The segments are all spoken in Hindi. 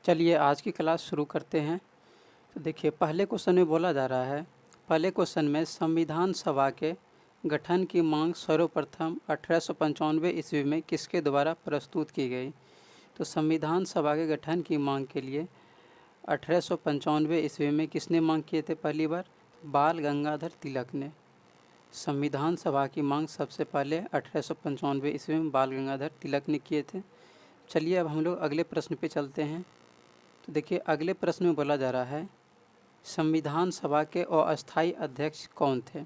चलिए आज की क्लास शुरू करते हैं। तो देखिए पहले क्वेश्चन में बोला जा रहा है, पहले क्वेश्चन में संविधान सभा के गठन की मांग सर्वप्रथम 1895 ईस्वी में किसके द्वारा प्रस्तुत की गई। तो संविधान सभा के गठन की मांग के लिए 1895 ईस्वी में किसने मांग किए थे? पहली बार बाल गंगाधर तिलक ने। संविधान सभा की मांग सबसे पहले 1895 ईस्वी में बाल गंगाधर तिलक ने किए थे। चलिए अब हम लोग अगले प्रश्न पे चलते हैं। तो देखिए अगले प्रश्न में बोला जा रहा है, संविधान सभा के अस्थायी अध्यक्ष कौन थे?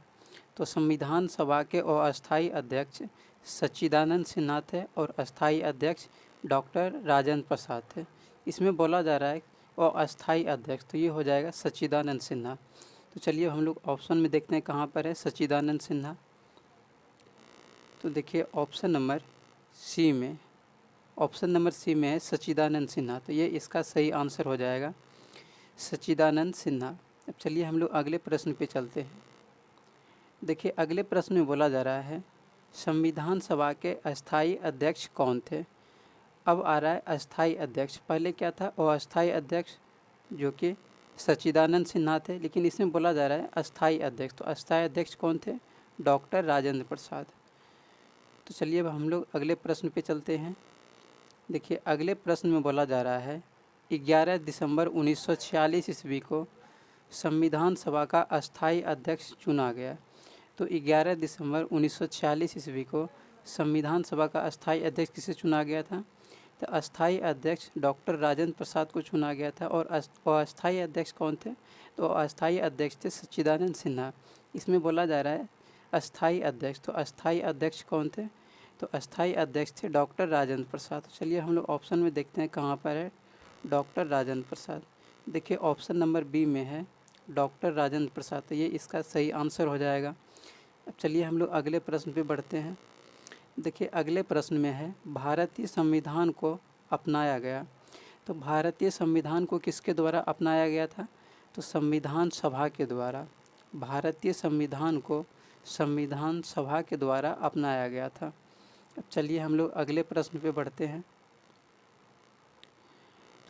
तो संविधान सभा के अस्थायी अध्यक्ष सच्चिदानंद सिन्हा थे और अस्थायी अध्यक्ष डॉक्टर राजेंद्र प्रसाद थे। इसमें बोला जा रहा है अस्थायी अध्यक्ष, तो ये हो जाएगा सच्चिदानंद सिन्हा। तो चलिए हम लोग ऑप्शन में देखते हैं कहाँ पर है सच्चिदानंद सिन्हा। तो देखिए ऑप्शन नंबर सी में, ऑप्शन नंबर सी में है सच्चिदानंद सिन्हा, तो ये इसका सही आंसर हो जाएगा सच्चिदानंद सिन्हा। अब चलिए हम लोग अगले प्रश्न पे चलते हैं। देखिए अगले प्रश्न में बोला जा रहा है, संविधान सभा के अस्थायी अध्यक्ष कौन थे? अब आ रहा है अस्थायी अध्यक्ष, पहले क्या था? अस्थायी अध्यक्ष जो कि सच्चिदानंद सिन्हा थे, लेकिन इसमें बोला जा रहा है अस्थायी अध्यक्ष। तो अस्थायी अध्यक्ष कौन थे? डॉक्टर राजेंद्र प्रसाद। तो चलिए अब हम लोग अगले प्रश्न पे चलते हैं। देखिए अगले प्रश्न में बोला जा रहा है, 11 दिसंबर 1946 ईस्वी को संविधान सभा का अस्थायी अध्यक्ष चुना गया। तो 11 दिसंबर 1946 ईस्वी को संविधान सभा का अस्थायी अध्यक्ष किसे चुना गया था? तो अस्थायी अध्यक्ष डॉक्टर राजेंद्र प्रसाद को चुना गया था। और अस्थायी अध्यक्ष कौन थे? तो अस्थायी अध्यक्ष थे सच्चिदानंद सिन्हा। इसमें बोला जा रहा है अस्थायी अध्यक्ष, तो अस्थायी अध्यक्ष कौन थे? तो अस्थायी अध्यक्ष थे डॉक्टर राजेंद्र प्रसाद। तो चलिए हम लोग ऑप्शन में देखते हैं कहाँ पर है डॉक्टर राजेंद्र प्रसाद। देखिए ऑप्शन नंबर बी में है डॉक्टर राजेंद्र प्रसाद, तो ये इसका सही आंसर हो जाएगा। अब चलिए हम लोग अगले प्रश्न पे बढ़ते हैं। देखिए अगले प्रश्न में है, भारतीय संविधान को अपनाया गया। तो भारतीय संविधान को किसके द्वारा अपनाया गया था? तो संविधान सभा के द्वारा। भारतीय संविधान को संविधान सभा के द्वारा अपनाया गया था। अब चलिए हम लोग अगले प्रश्न पे बढ़ते हैं।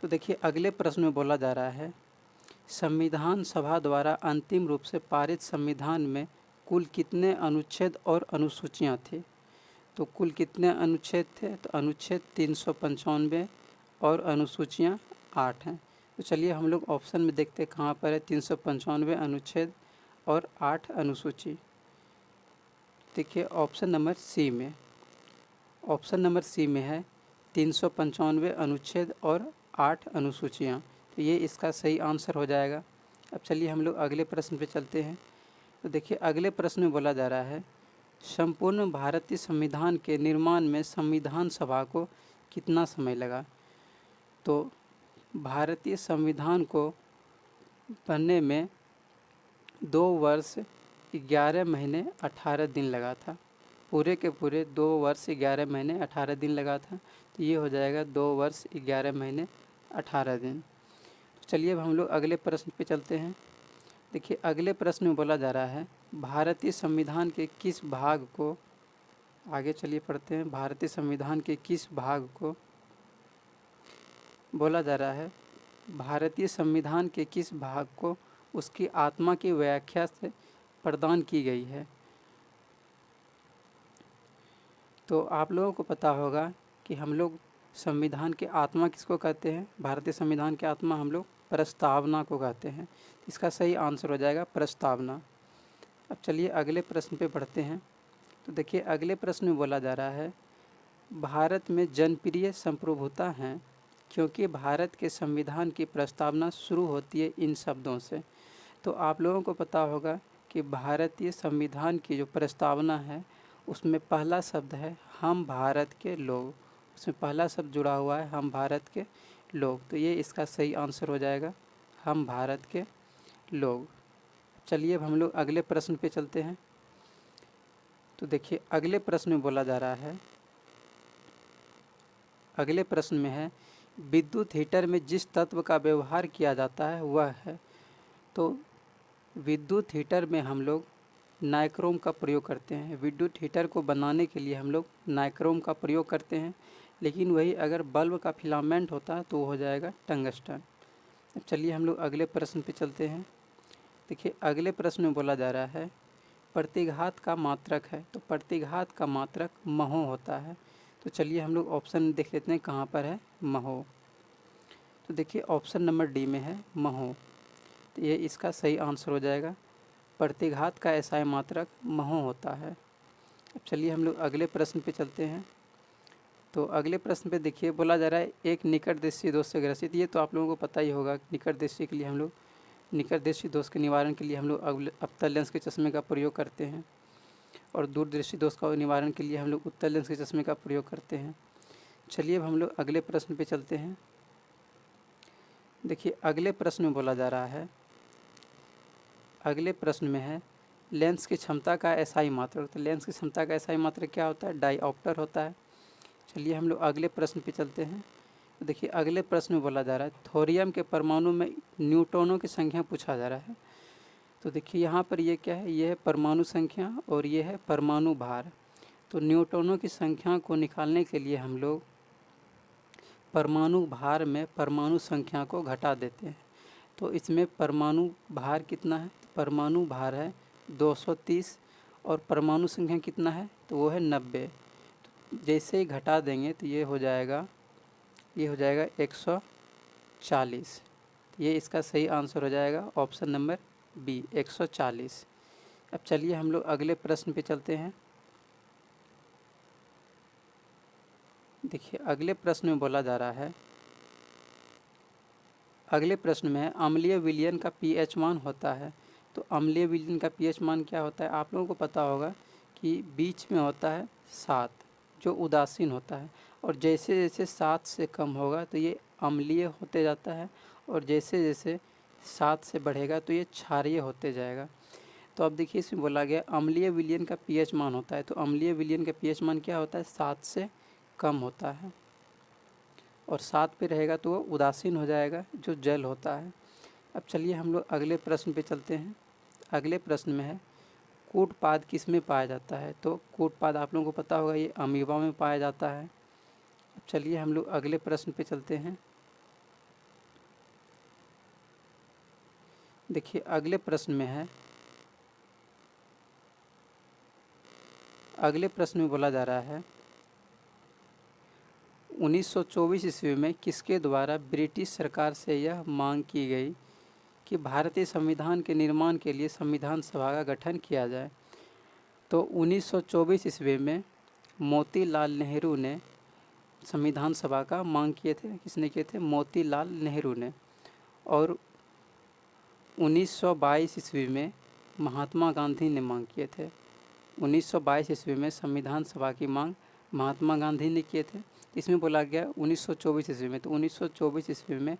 तो देखिए अगले प्रश्न में बोला जा रहा है, संविधान सभा द्वारा अंतिम रूप से पारित संविधान में कुल कितने अनुच्छेद और अनुसूचियां थी? तो कुल कितने अनुच्छेद थे? तो अनुच्छेद 395 और अनुसूचियां 8 हैं। तो चलिए हम लोग ऑप्शन में देखते हैं कहाँ पर है 395 अनुच्छेद और 8 अनुसूची। देखिए ऑप्शन नंबर सी में, ऑप्शन नंबर सी में है 395 अनुच्छेद और 8 अनुसूचियाँ, तो ये इसका सही आंसर हो जाएगा। अब चलिए हम लोग अगले प्रश्न पे चलते हैं। तो देखिए अगले प्रश्न में बोला जा रहा है, संपूर्ण भारतीय संविधान के निर्माण में संविधान सभा को कितना समय लगा? तो भारतीय संविधान को बनने में 2 वर्ष 11 महीने 18 दिन लगा था। पूरे के पूरे 2 वर्ष 11 महीने 18 दिन लगा था। तो ये हो जाएगा 2 वर्ष 11 महीने 18 दिन। तो चलिए अब हम लोग अगले प्रश्न पे चलते हैं। देखिए अगले प्रश्न में बोला जा रहा है, भारतीय संविधान के किस भाग को, आगे चलिए पढ़ते हैं, भारतीय संविधान के किस भाग को बोला जा रहा है, भारतीय संविधान के किस भाग को उसकी आत्मा की व्याख्या से प्रदान की गई है? तो आप लोगों को पता होगा कि हम लोग संविधान के आत्मा किसको कहते हैं? भारतीय संविधान के आत्मा हम लोग प्रस्तावना को कहते हैं। इसका सही आंसर हो जाएगा प्रस्तावना। अब चलिए अगले प्रश्न पे बढ़ते हैं। तो देखिए अगले प्रश्न में बोला जा रहा है, भारत में जनप्रिय संप्रभुता हैं क्योंकि भारत के संविधान की प्रस्तावना शुरू होती है इन शब्दों से। तो आप लोगों को पता होगा कि भारतीय संविधान की जो प्रस्तावना है उसमें पहला शब्द है हम भारत के लोग, उसमें पहला शब्द जुड़ा हुआ है हम भारत के लोग, तो ये इसका सही आंसर हो जाएगा हम भारत के लोग। चलिए अब हम लोग अगले प्रश्न पे चलते हैं। तो देखिए अगले प्रश्न में बोला जा रहा है, अगले प्रश्न में है, विद्युत हीटर में जिस तत्व का व्यवहार किया जाता है वह है। तो विद्युत हीटर में हम लोग नाइक्रोम का प्रयोग करते हैं। विद्युत हीटर को बनाने के लिए हम लोग नाइक्रोम का प्रयोग करते हैं। लेकिन वही अगर बल्ब का फिलामेंट होता है तो वो हो जाएगा टंगस्टन। अब चलिए हम लोग अगले प्रश्न पे चलते हैं। देखिए अगले प्रश्न में बोला जा रहा है प्रतिघात का मात्रक है, तो प्रतिघात का मात्रक महो होता है। तो चलिए हम लोग ऑप्शन देख लेते हैं कहाँ पर है महो। तो देखिए ऑप्शन नंबर डी में है महो, तो ये इसका सही आंसर हो जाएगा। प्रतिघात का एसआई मात्रक महो होता है। अब चलिए हम लोग अगले प्रश्न पे चलते हैं। तो अगले प्रश्न पे देखिए बोला जा रहा है एक निकटदेशी दोष से ग्रसित, ये तो आप लोगों को पता ही होगा। निकटदेशी के लिए हम लोग निकटदेशी दोष के निवारण के लिए हम लोग अवतल लेंस के चश्मे का प्रयोग करते हैं, और दूरदृष्टि दोष का निवारण के लिए हम लोग उत्तल लेंस के चश्मे का प्रयोग करते हैं। चलिए अब हम लोग अगले प्रश्न पे चलते हैं। देखिए अगले प्रश्न में बोला जा रहा है, अगले प्रश्न में है लेंस की क्षमता का एसआई मात्रक। तो लेंस की क्षमता का एसआई मात्रक क्या होता है? डाईऑप्टर होता है। चलिए हम लोग अगले प्रश्न पे चलते हैं। तो देखिए अगले प्रश्न में बोला जा रहा है थोरियम के परमाणु में न्यूट्रॉनों की संख्या पूछा जा रहा है। तो देखिए यहाँ पर ये क्या है, ये है परमाणु संख्या और ये है परमाणु भार। तो न्यूट्रॉनों की संख्या को निकालने के लिए हम लोग परमाणु भार में परमाणु संख्या को घटा देते हैं। तो इसमें परमाणु भार कितना है? परमाणु भार है 230 और परमाणु संख्या कितना है? तो वो है 90। तो जैसे ही घटा देंगे तो ये हो जाएगा 140। ये इसका सही आंसर हो जाएगा ऑप्शन नंबर बी 140। अब चलिए हम लोग अगले प्रश्न पे चलते हैं। देखिए अगले प्रश्न में बोला जा रहा है, अगले प्रश्न में है अम्लीय विलयन का पीएच मान होता है। तो अम्लीय विलयन का पीएच मान क्या होता है? आप लोगों को पता होगा कि बीच में होता है 7 जो उदासीन होता है, और जैसे जैसे 7 से कम होगा तो ये अम्लीय होते जाता है, और जैसे जैसे 7 से बढ़ेगा तो ये क्षारीय होते जाएगा। तो अब देखिए इसमें बोला गया अम्लीय विलयन का पीएच मान होता है। तो अम्लीय विलयन का पीएच मान क्या होता है? 7 से कम होता है, और 7 पे रहेगा तो वो उदासीन हो जाएगा जो जल होता है। अब चलिए हम लोग अगले प्रश्न पे चलते हैं। अगले प्रश्न में है कूटपाद किस में पाया जाता है? तो कूटपाद आप लोगों को पता होगा ये अमीबा में पाया जाता है। अब चलिए हम लोग अगले प्रश्न पे चलते हैं। देखिए अगले प्रश्न में है, अगले प्रश्न में बोला जा रहा है 1924 ईस्वी में किसके द्वारा ब्रिटिश सरकार से यह मांग की गई कि भारतीय संविधान के निर्माण के लिए संविधान सभा का गठन किया जाए? तो 1924 ईस्वी में मोतीलाल नेहरू ने संविधान सभा का मांग किए थे। किसने किए थे? मोतीलाल नेहरू ने। और 1922 ईस्वी में महात्मा गांधी ने मांग किए थे। 1922 ईस्वी में संविधान सभा की मांग महात्मा गांधी ने किए थे। इसमें बोला गया 1924 ईस्वी में, तो 1924 ईस्वी में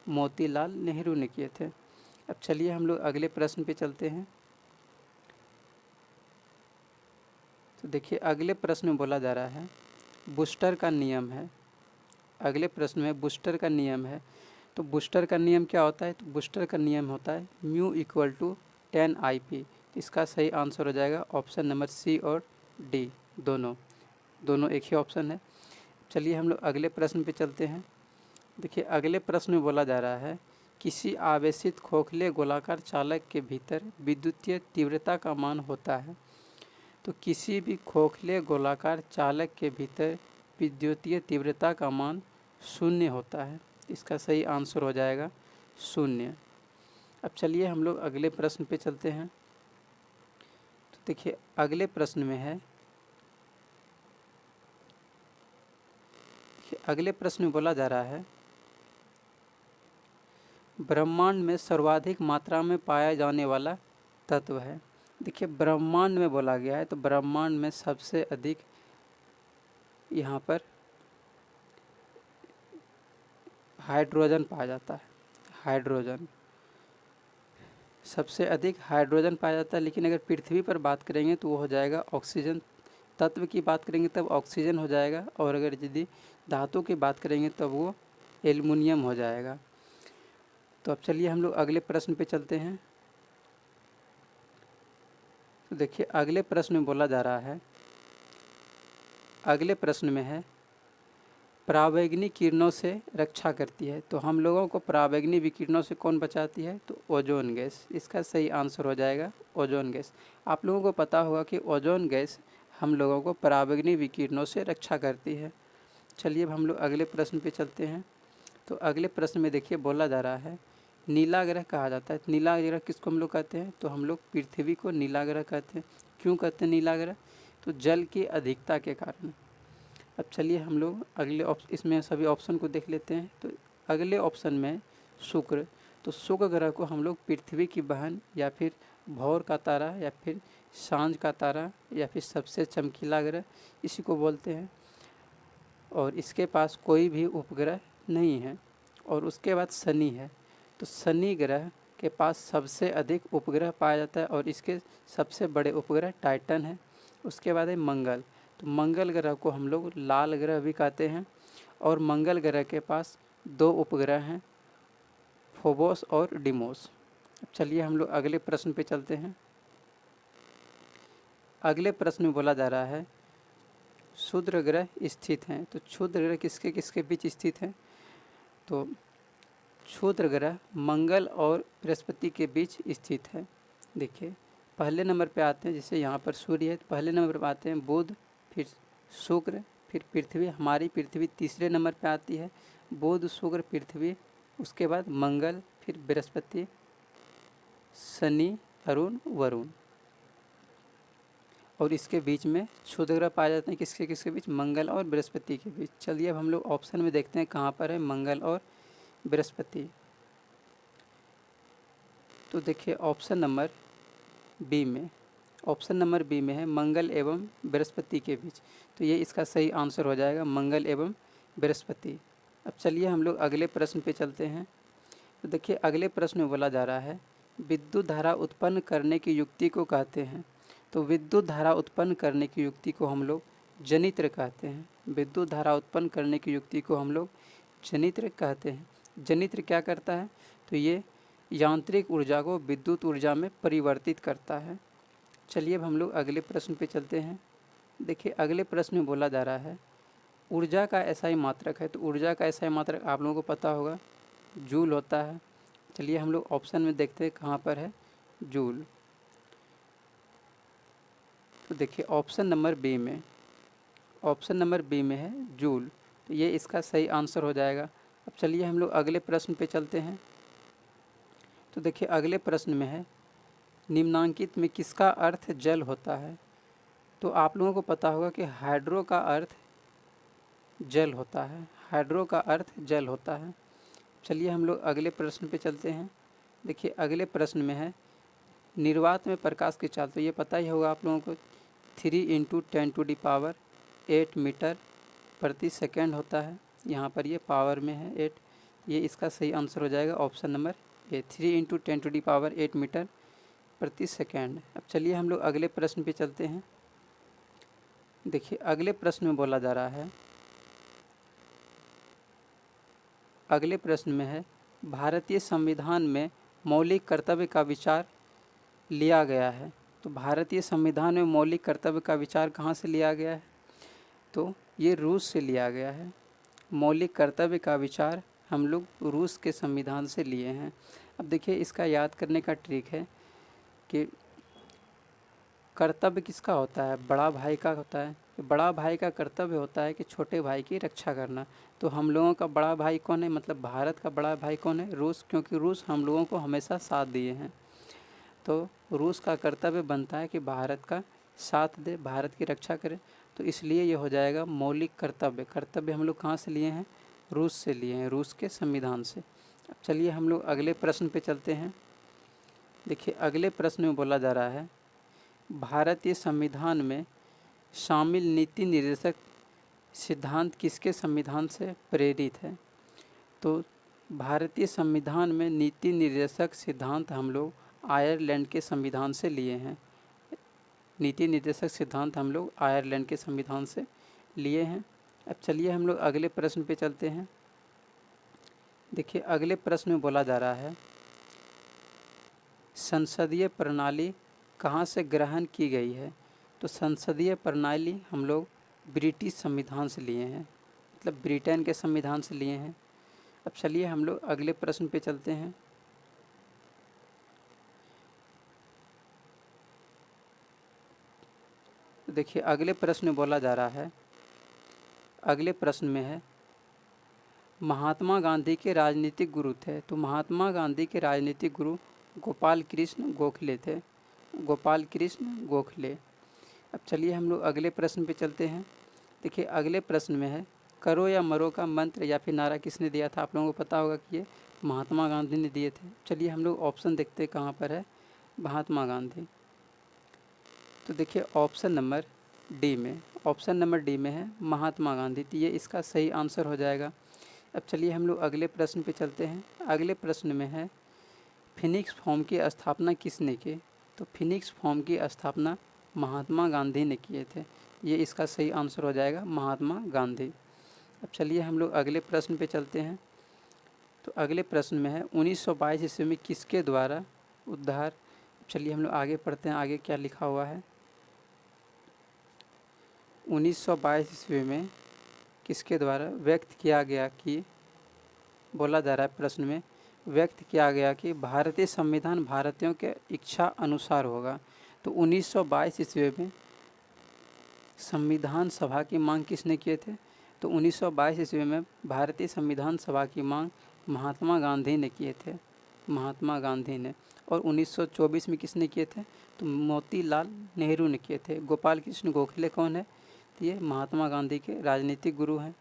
मोतीलाल नेहरू ने किए थे। अब चलिए हम लोग अगले प्रश्न पे चलते हैं। तो देखिए अगले प्रश्न में बोला जा रहा है बूस्टर का नियम है। अगले प्रश्न में बूस्टर का नियम है। तो बूस्टर का नियम क्या होता है? तो बूस्टर का नियम होता है म्यू इक्वल टू 10 IP। इसका सही आंसर हो जाएगा ऑप्शन नंबर सी और डी, दोनों एक ही ऑप्शन है। चलिए हम लोग अगले प्रश्न पे चलते हैं। देखिए अगले प्रश्न में बोला जा रहा है किसी आवेशित खोखले गोलाकार चालक के भीतर विद्युतीय तीव्रता का मान होता है। तो किसी भी खोखले गोलाकार चालक के भीतर विद्युतीय तीव्रता का मान 0 होता है। इसका सही आंसर हो जाएगा 0। अब चलिए हम लोग अगले प्रश्न पे चलते हैं। तो देखिए अगले प्रश्न में है, अगले प्रश्न में बोला जा रहा है ब्रह्मांड में सर्वाधिक मात्रा में पाया जाने वाला तत्व है। देखिए ब्रह्मांड में बोला गया है, तो ब्रह्मांड में सबसे अधिक यहाँ पर हाइड्रोजन पाया जाता है। हाइड्रोजन सबसे अधिक हाइड्रोजन पाया जाता है। लेकिन अगर पृथ्वी पर बात करेंगे तो वो हो जाएगा ऑक्सीजन। तत्व की बात करेंगे तब ऑक्सीजन हो जाएगा, और अगर यदि धातु की बात करेंगे तब वो एल्युमिनियम हो जाएगा। तो अब चलिए हम लोग अगले प्रश्न पे चलते हैं। तो देखिए अगले प्रश्न में बोला जा रहा है, अगले प्रश्न में है पराबैंगनी किरणों से रक्षा करती है। तो हम लोगों को पराबैंगनी विकिरणों से कौन बचाती है? तो ओजोन गैस। इसका सही आंसर हो जाएगा ओजोन गैस। आप लोगों को पता होगा कि ओजोन गैस हम लोगों को पराबैंगनी विकिरणों से रक्षा करती है। चलिए अब हम लोग अगले प्रश्न पे चलते हैं। तो अगले प्रश्न में देखिए बोला जा रहा है नीला ग्रह कहा जाता है। नीला ग्रह किसको हम लोग कहते हैं? तो हम लोग पृथ्वी को नीला ग्रह कहते हैं। क्यों कहते हैं नीला ग्रह? तो जल की अधिकता के कारण। अब चलिए हम लोग अगले इसमें सभी ऑप्शन को देख लेते हैं। तो अगले ऑप्शन में शुक्र। तो शुक्र ग्रह को हम लोग पृथ्वी की बहन या फिर भौर का तारा या फिर सांझ का तारा या फिर सबसे चमकीला ग्रह इसी को बोलते हैं। और इसके पास कोई भी उपग्रह नहीं है। और उसके बाद शनि है। तो शनि ग्रह के पास सबसे अधिक उपग्रह पाया जाता है और इसके सबसे बड़े उपग्रह टाइटन है। उसके बाद है मंगल। तो मंगल ग्रह को हम लोग लाल ग्रह भी कहते हैं। और मंगल ग्रह के पास 2 उपग्रह हैं, फोबोस और डिमोस। अब चलिए हम लोग अगले प्रश्न पे चलते हैं। अगले प्रश्न में बोला जा रहा है क्षुद्र ग्रह स्थित हैं। तो क्षुद्र ग्रह किसके किसके बीच स्थित हैं? तो क्षुद्र ग्रह मंगल और बृहस्पति के बीच स्थित है। देखिए पहले नंबर पे आते हैं, जैसे यहाँ पर सूर्य है तो पहले नंबर पे आते हैं बुध, फिर शुक्र, फिर पृथ्वी। हमारी पृथ्वी तीसरे नंबर पे आती है। बुध, शुक्र, पृथ्वी, उसके बाद मंगल, फिर बृहस्पति, शनि, अरुण, वरुण। और इसके बीच में क्षुद्र ग्रह पाए जाते हैं किसके किसके बीच? मंगल और बृहस्पति के बीच। चलिए अब हम लोग ऑप्शन में देखते हैं कहाँ पर है मंगल और बृहस्पति। तो देखिए ऑप्शन नंबर बी में, ऑप्शन नंबर बी में है मंगल एवं बृहस्पति के बीच। तो ये इसका सही आंसर हो जाएगा मंगल एवं बृहस्पति। अब चलिए हम लोग अगले प्रश्न पे चलते हैं। तो देखिए अगले प्रश्न में बोला जा रहा है विद्युत धारा उत्पन्न करने की युक्ति को कहते हैं। तो विद्युत धारा उत्पन्न करने की युक्ति को हम लोग जनित्र कहते हैं। विद्युत धारा उत्पन्न करने की युक्ति को हम लोग जनित्र कहते हैं। जनित्र क्या करता है? तो ये यांत्रिक ऊर्जा को विद्युत ऊर्जा में परिवर्तित करता है। चलिए अब हम लोग अगले प्रश्न पे चलते हैं। देखिए अगले प्रश्न में बोला जा रहा है ऊर्जा का एसआई मात्रक है। तो ऊर्जा का एसआई मात्रक आप लोगों को पता होगा जूल होता है। चलिए हम लोग ऑप्शन में देखते हैं कहाँ पर है जूल। तो देखिए ऑप्शन नंबर बी में, ऑप्शन नंबर बी में है जूल। तो ये इसका सही आंसर हो जाएगा। अब चलिए हम लोग अगले प्रश्न पे चलते हैं। तो देखिए अगले प्रश्न में है निम्नांकित में किसका अर्थ जल होता है? तो आप लोगों को पता होगा कि हाइड्रो का अर्थ जल होता है। हाइड्रो का अर्थ जल होता है। चलिए हम लोग अगले प्रश्न पे चलते हैं। देखिए अगले प्रश्न में है निर्वात में प्रकाश की चाल। तो ये पता ही होगा आप लोगों को 3 × 10⁸ मीटर प्रति सेकेंड होता है। यहाँ पर ये पावर में है 8। ये इसका सही आंसर हो जाएगा ऑप्शन नंबर ए 3 × 10⁸ मीटर प्रति सेकेंड। अब चलिए हम लोग अगले प्रश्न पे चलते हैं। देखिए अगले प्रश्न में बोला जा रहा है, अगले प्रश्न में है भारतीय संविधान में मौलिक कर्तव्य का विचार लिया गया है। तो भारतीय संविधान में मौलिक कर्तव्य का विचार कहाँ से लिया गया है? तो ये रूस से लिया गया है। मौलिक कर्तव्य का विचार हम लोग रूस के संविधान से लिए हैं। अब देखिए इसका याद करने का ट्रिक है कि कर्तव्य किसका होता है? बड़ा भाई का होता है। बड़ा भाई का कर्तव्य होता है कि छोटे भाई की रक्षा करना। तो हम लोगों का बड़ा भाई कौन है? मतलब भारत का बड़ा भाई कौन है? रूस, क्योंकि रूस हम लोगों को हमेशा साथ दिए हैं। तो रूस का कर्तव्य बनता है कि भारत का साथ दे, भारत की रक्षा करे। तो इसलिए ये हो जाएगा मौलिक कर्तव्य। कर्तव्य हम लोग कहाँ से लिए हैं? रूस से लिए हैं, रूस के संविधान से। अब चलिए हम लोग अगले प्रश्न पे चलते हैं। देखिए अगले प्रश्न में बोला जा रहा है भारतीय संविधान में शामिल नीति निर्देशक सिद्धांत किसके संविधान से प्रेरित है? तो भारतीय संविधान में नीति निर्देशक सिद्धांत हम लोग आयरलैंड के संविधान से लिए हैं। नीति निर्देशक सिद्धांत हम लोग आयरलैंड के संविधान से लिए हैं। अब चलिए हम लोग अगले प्रश्न पे चलते हैं। देखिए अगले प्रश्न में बोला जा रहा है संसदीय प्रणाली कहाँ से ग्रहण की गई है? तो संसदीय प्रणाली हम लोग ब्रिटिश संविधान से लिए हैं। मतलब ब्रिटेन के संविधान से लिए हैं। अब चलिए हम लोग अगले प्रश्न पे चलते हैं। तो देखिए अगले प्रश्न में बोला जा रहा है, अगले प्रश्न में है महात्मा गांधी के राजनीतिक गुरु थे। तो महात्मा गांधी के राजनीतिक गुरु गोपाल कृष्ण गोखले थे, गोपाल कृष्ण गोखले। अब चलिए हम लोग अगले प्रश्न पे चलते हैं। देखिए अगले प्रश्न में है करो या मरो का मंत्र या फिर नारा किसने दिया था। आप लोगों को पता होगा कि ये महात्मा गांधी ने दिए थे। चलिए हम लोग ऑप्शन देखते हैं कहाँ पर है महात्मा गांधी। तो देखिए ऑप्शन नंबर डी में, ऑप्शन नंबर डी में है महात्मा गांधी। तो ये इसका सही आंसर हो जाएगा। अब चलिए हम लोग अगले प्रश्न पे चलते हैं। अगले प्रश्न में है फिनिक्स फॉर्म की स्थापना किसने की। तो फिनिक्स फॉर्म की स्थापना महात्मा गांधी ने किए थे। ये इसका सही आंसर हो जाएगा महात्मा गांधी। अब चलिए हम लोग अगले प्रश्न पे चलते हैं। तो अगले प्रश्न में है 1922 ईस्वी में किसके द्वारा उद्धार। चलिए हम लोग आगे पढ़ते हैं, आगे क्या लिखा हुआ है। 1922 ईस्वी में किसके द्वारा व्यक्त किया गया कि, बोला जा रहा है प्रश्न में, व्यक्त किया गया कि भारतीय संविधान भारतीयों के इच्छा अनुसार होगा। तो 1922 ईस्वी में संविधान सभा की मांग किसने किए थे। तो 1922 ईस्वी में भारतीय संविधान सभा की मांग महात्मा गांधी ने किए थे, महात्मा गांधी ने। और 1924 में किसने किए थे। तो मोतीलाल नेहरू ने किए थे। गोपाल कृष्ण गोखले कौन है। तो ये महात्मा गांधी के राजनीतिक गुरु हैं।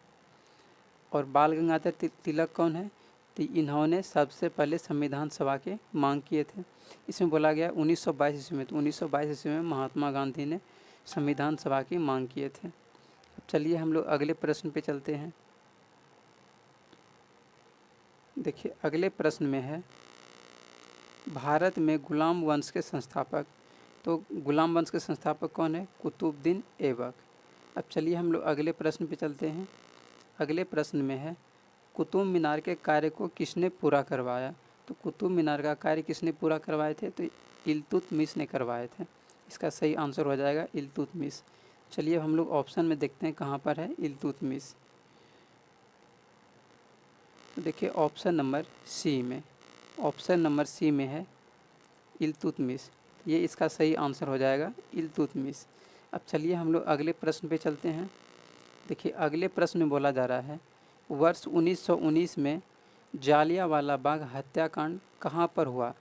और बाल गंगाधर तिलक कौन है। तो इन्होंने सबसे पहले संविधान सभा के मांग किए थे। इसमें बोला गया 1922 ईस्वी में। तो 1922 ईस्वी में महात्मा गांधी ने संविधान सभा की मांग किए थे। अब चलिए हम लोग अगले प्रश्न पे चलते हैं। देखिए अगले प्रश्न में है भारत में गुलाम वंश के संस्थापक। तो गुलाम वंश के संस्थापक कौन है। कुतुबुद्दीन ऐबक। अब चलिए हम लोग अगले प्रश्न पे चलते हैं। अगले प्रश्न में है कुतुब मीनार के कार्य को किसने पूरा करवाया। तो कुतुब मीनार का कार्य किसने पूरा करवाए थे। तो इल्तुतमिश ने करवाए थे। इसका सही आंसर हो जाएगा इल्तुतमिश। चलिए हम लोग ऑप्शन में देखते हैं कहाँ पर है इल्तुतमिश। तो देखिए ऑप्शन नंबर सी में, ऑप्शन नंबर सी में है इल्तुतमिश। ये इसका सही आंसर हो जाएगा इल्तुतमिश। अब चलिए हम लोग अगले प्रश्न पे चलते हैं। देखिए अगले प्रश्न में बोला जा रहा है वर्ष 1919 में जालियांवाला बाग हत्याकांड कहाँ पर हुआ।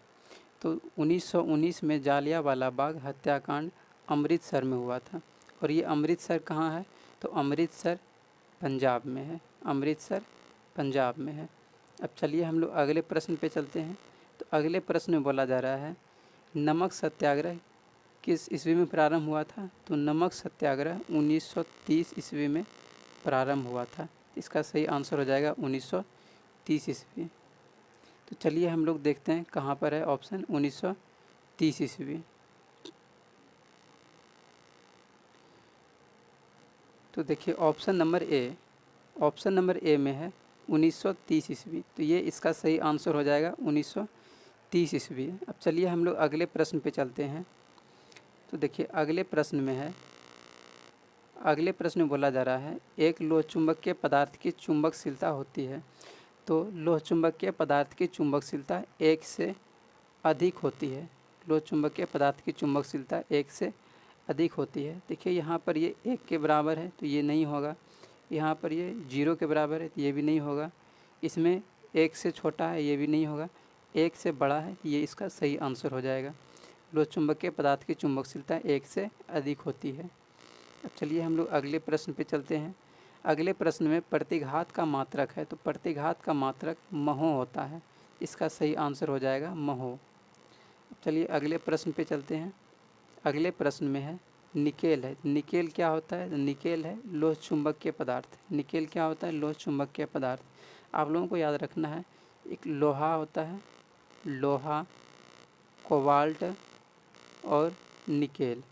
तो 1919 में जालियांवाला बाग हत्याकांड अमृतसर में हुआ था। और ये अमृतसर कहाँ है। तो अमृतसर पंजाब में है, अमृतसर पंजाब में है। अब चलिए हम लोग अगले प्रश्न पे चलते हैं। तो अगले प्रश्न में बोला जा रहा है नमक सत्याग्रह किस ईस्वी में प्रारंभ हुआ था। तो नमक सत्याग्रह 1930 ईस्वी में प्रारंभ हुआ था। इसका सही आंसर हो जाएगा 1930 ईस्वी। तो चलिए हम लोग देखते हैं कहाँ पर है ऑप्शन 1930 ईस्वी। तो देखिए option number A, option number A में है 1930 ईस्वी। तो ये इसका सही आंसर हो जाएगा 1930 ईस्वी। अब चलिए हम लोग अगले प्रश्न पे चलते हैं। तो देखिए अगले प्रश्न में है, अगले प्रश्न में बोला जा रहा है एक लोह चुंबकीय पदार्थ की चुंबकशीलता होती है। तो लोह चुंबकीय पदार्थ की चुंबकशीलता 1 से अधिक होती है। लोह चुंबकीय पदार्थ की चुंबकशीलता 1 से अधिक होती है। देखिए यहाँ पर ये 1 के बराबर है तो ये नहीं होगा। यहाँ पर ये 0 के बराबर है तो ये भी नहीं होगा। इसमें 1 से छोटा है ये भी नहीं होगा। 1 से बड़ा है ये इसका सही आंसर हो जाएगा। लोह चुंबकीय पदार्थ की चुंबकशीलता 1 से अधिक होती है। अब चलिए हम लोग अगले प्रश्न पे चलते हैं। अगले प्रश्न में प्रतिघात का मात्रक है। तो प्रतिघात का मात्रक महो होता है। इसका सही आंसर हो जाएगा महो। चलिए अगले प्रश्न पे चलते हैं। अगले प्रश्न में है निकेल है। निकेल क्या होता है। निकेल है लोह चुंबकीय पदार्थ। निकेल क्या होता है। लोह चुंबकीय पदार्थ। आप लोगों को याद रखना है एक लोहा होता है, लोहा, कोबाल्ट और निकेल,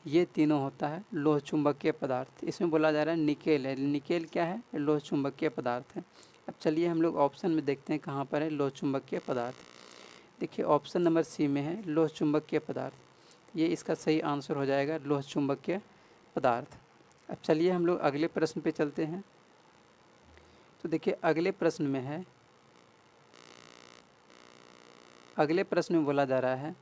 ये तीनों होता है लोह चुंबकीय पदार्थ। इसमें बोला जा रहा है निकेल है। निकेल क्या है। लोह चुंबकीय पदार्थ है। अब चलिए हम लोग ऑप्शन में देखते हैं कहाँ पर है लोह चुंबकीय पदार्थ। देखिए ऑप्शन नंबर सी में है लोह चुंबकीय पदार्थ। ये इसका सही आंसर हो जाएगा लोह चुंबकीय पदार्थ। अब चलिए हम लोग अगले प्रश्न पे चलते हैं। तो देखिए अगले प्रश्न में है, अगले प्रश्न में बोला जा रहा है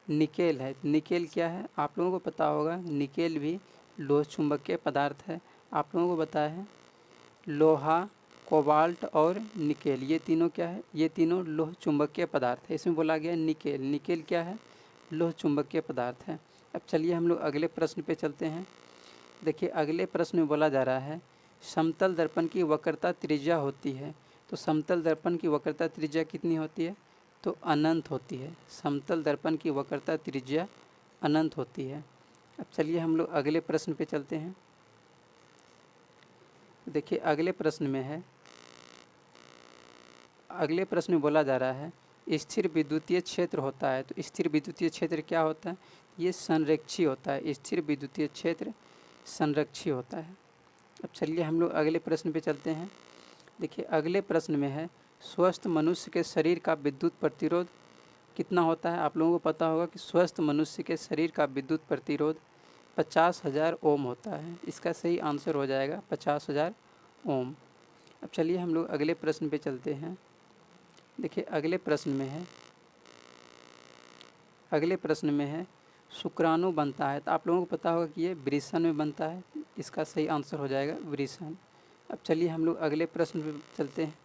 निकेल है। निकेल क्या है आप लोगों को पता होगा, निकेल भी लोह चुंबकीय पदार्थ है। आप लोगों को पता है लोहा, कोबाल्ट और निकेल, ये तीनों क्या है, ये तीनों लोह चुंबकीय पदार्थ है। इसमें बोला गया निकेल, निकेल क्या है, लोह चुंबकीय पदार्थ है। अब चलिए हम लोग अगले प्रश्न पे चलते हैं। देखिए अगले प्रश्न में बोला जा रहा है समतल दर्पण की वक्रता त्रिज्या होती है। तो समतल दर्पण की वक्रता त्रिज्या कितनी होती है, तो अनंत होती है। समतल दर्पण की वक्रता त्रिज्या अनंत होती है। अब चलिए हम लोग अगले प्रश्न पे चलते हैं। देखिए अगले प्रश्न में है, अगले प्रश्न में बोला जा रहा है स्थिर विद्युतीय क्षेत्र होता है। तो स्थिर विद्युतीय क्षेत्र क्या होता है, ये संरक्षी होता है। स्थिर विद्युतीय क्षेत्र संरक्षी होता है। अब चलिए हम लोग अगले प्रश्न पे चलते हैं। देखिए अगले प्रश्न में है स्वस्थ मनुष्य के शरीर का विद्युत प्रतिरोध कितना होता है। आप लोगों को पता होगा कि स्वस्थ मनुष्य के शरीर का विद्युत प्रतिरोध 50,000 ओम होता है। इसका सही आंसर हो जाएगा 50,000 ओम। अब चलिए हम लोग अगले प्रश्न पे चलते हैं। देखिए अगले प्रश्न में है, अगले प्रश्न में है शुक्राणु बनता है। तो आप लोगों को पता होगा कि ये वृषण में बनता है। इसका सही आंसर हो जाएगा वृषण। अब चलिए हम लोग अगले प्रश्न पे चलते हैं।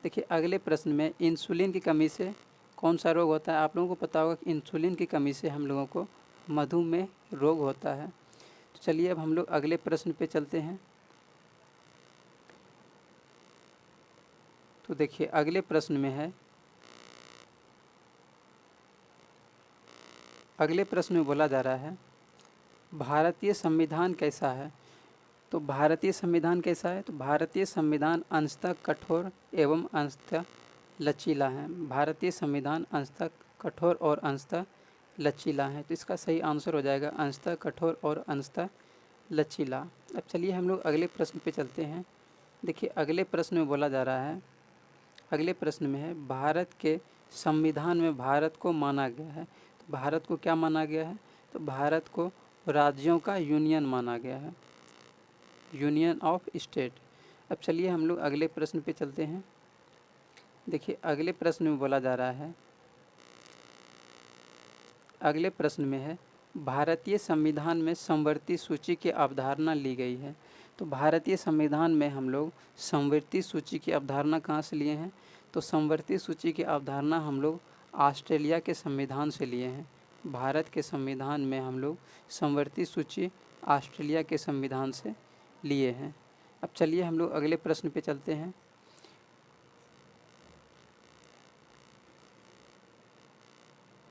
देखिए अगले प्रश्न में इंसुलिन की कमी से कौन सा रोग होता है। आप लोगों को पता होगा कि इंसुलिन की कमी से हम लोगों को मधुमेह रोग होता है। तो चलिए अब हम लोग अगले प्रश्न पे चलते हैं। तो देखिए अगले प्रश्न में है, अगले प्रश्न में बोला जा रहा है भारतीय संविधान कैसा है। तो भारतीय संविधान कैसा है, तो भारतीय संविधान अंशतः कठोर एवं अंशतः लचीला है। भारतीय संविधान अंशतः कठोर और अंशतः लचीला है। तो इसका सही आंसर हो जाएगा अंशतः कठोर और अंशतः लचीला। अब चलिए हम लोग अगले प्रश्न पे चलते हैं। देखिए अगले प्रश्न में बोला जा रहा है, अगले प्रश्न में है भारत के संविधान में भारत को माना गया है। तो भारत को क्या माना गया है, तो भारत को राज्यों का यूनियन माना गया है, यूनियन ऑफ स्टेट। अब चलिए हम लोग अगले प्रश्न पे चलते हैं। देखिए अगले प्रश्न में बोला जा रहा है, अगले प्रश्न में है भारतीय संविधान में समवर्ती सूची की अवधारणा ली गई है। तो भारतीय संविधान में हम लोग समवर्ती सूची की अवधारणा कहाँ से लिए हैं, तो समवर्ती सूची की अवधारणा हम लोग ऑस्ट्रेलिया के संविधान से लिए हैं। भारत के संविधान में हम लोग समवर्ती सूची ऑस्ट्रेलिया के संविधान से लिए हैं। अब चलिए हम लोग अगले प्रश्न पे चलते हैं।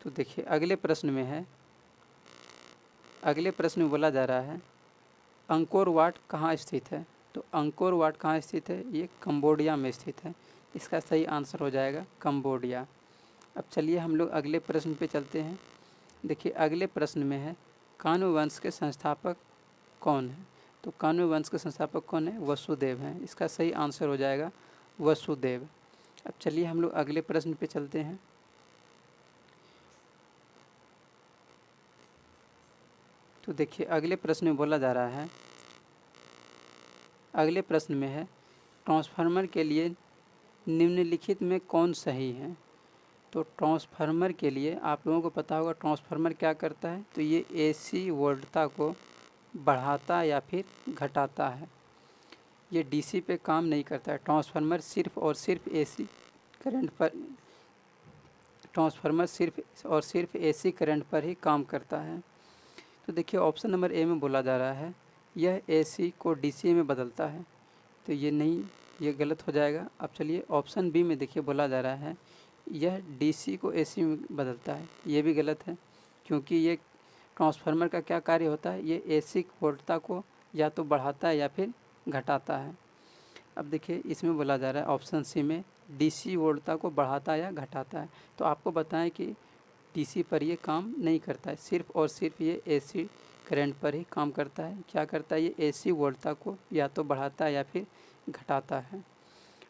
तो देखिए अगले प्रश्न में है, अगले प्रश्न में बोला जा रहा है अंकोर वाट कहाँ स्थित है। तो अंकोर वाट कहाँ स्थित है, ये कंबोडिया में स्थित है। इसका सही आंसर हो जाएगा कंबोडिया। अब चलिए हम लोग अगले प्रश्न पे चलते हैं। देखिए अगले प्रश्न में है कान्व वंश के संस्थापक कौन है। तो कान्व वंश के संस्थापक कौन है, वसुदेव हैं। इसका सही आंसर हो जाएगा वसुदेव। अब चलिए हम लोग अगले प्रश्न पे चलते हैं। तो देखिए अगले प्रश्न में बोला जा रहा है, अगले प्रश्न में है ट्रांसफार्मर के लिए निम्नलिखित में कौन सही है। तो ट्रांसफार्मर के लिए आप लोगों को पता होगा ट्रांसफार्मर क्या करता है, तो ये एसी वोल्टता को बढ़ाता या फिर घटाता है। ये डीसी पे काम नहीं करता है। ट्रांसफार्मर सिर्फ और सिर्फ एसी करंट पर, ट्रांसफार्मर सिर्फ और सिर्फ एसी करंट पर ही काम करता है। तो देखिए ऑप्शन नंबर ए में बोला जा रहा है यह एसी को डीसी में बदलता है। तो ये नहीं, ये गलत हो जाएगा। अब चलिए ऑप्शन बी में देखिए बोला जा रहा है यह डीसी को एसी में बदलता है। ये भी गलत है, क्योंकि ये ट्रांसफार्मर का क्या कार्य होता है, ये एसी वोल्टता को या तो बढ़ाता है या फिर घटाता है। अब देखिए इसमें बोला जा रहा है ऑप्शन सी में डीसी वोल्टता को बढ़ाता है या घटाता है। तो आपको बताएं कि डीसी पर ये काम नहीं करता है, सिर्फ और सिर्फ ये एसी करंट पर ही काम करता है। क्या करता है, ये एसी वोल्टता को या तो बढ़ाता है या फिर घटाता है।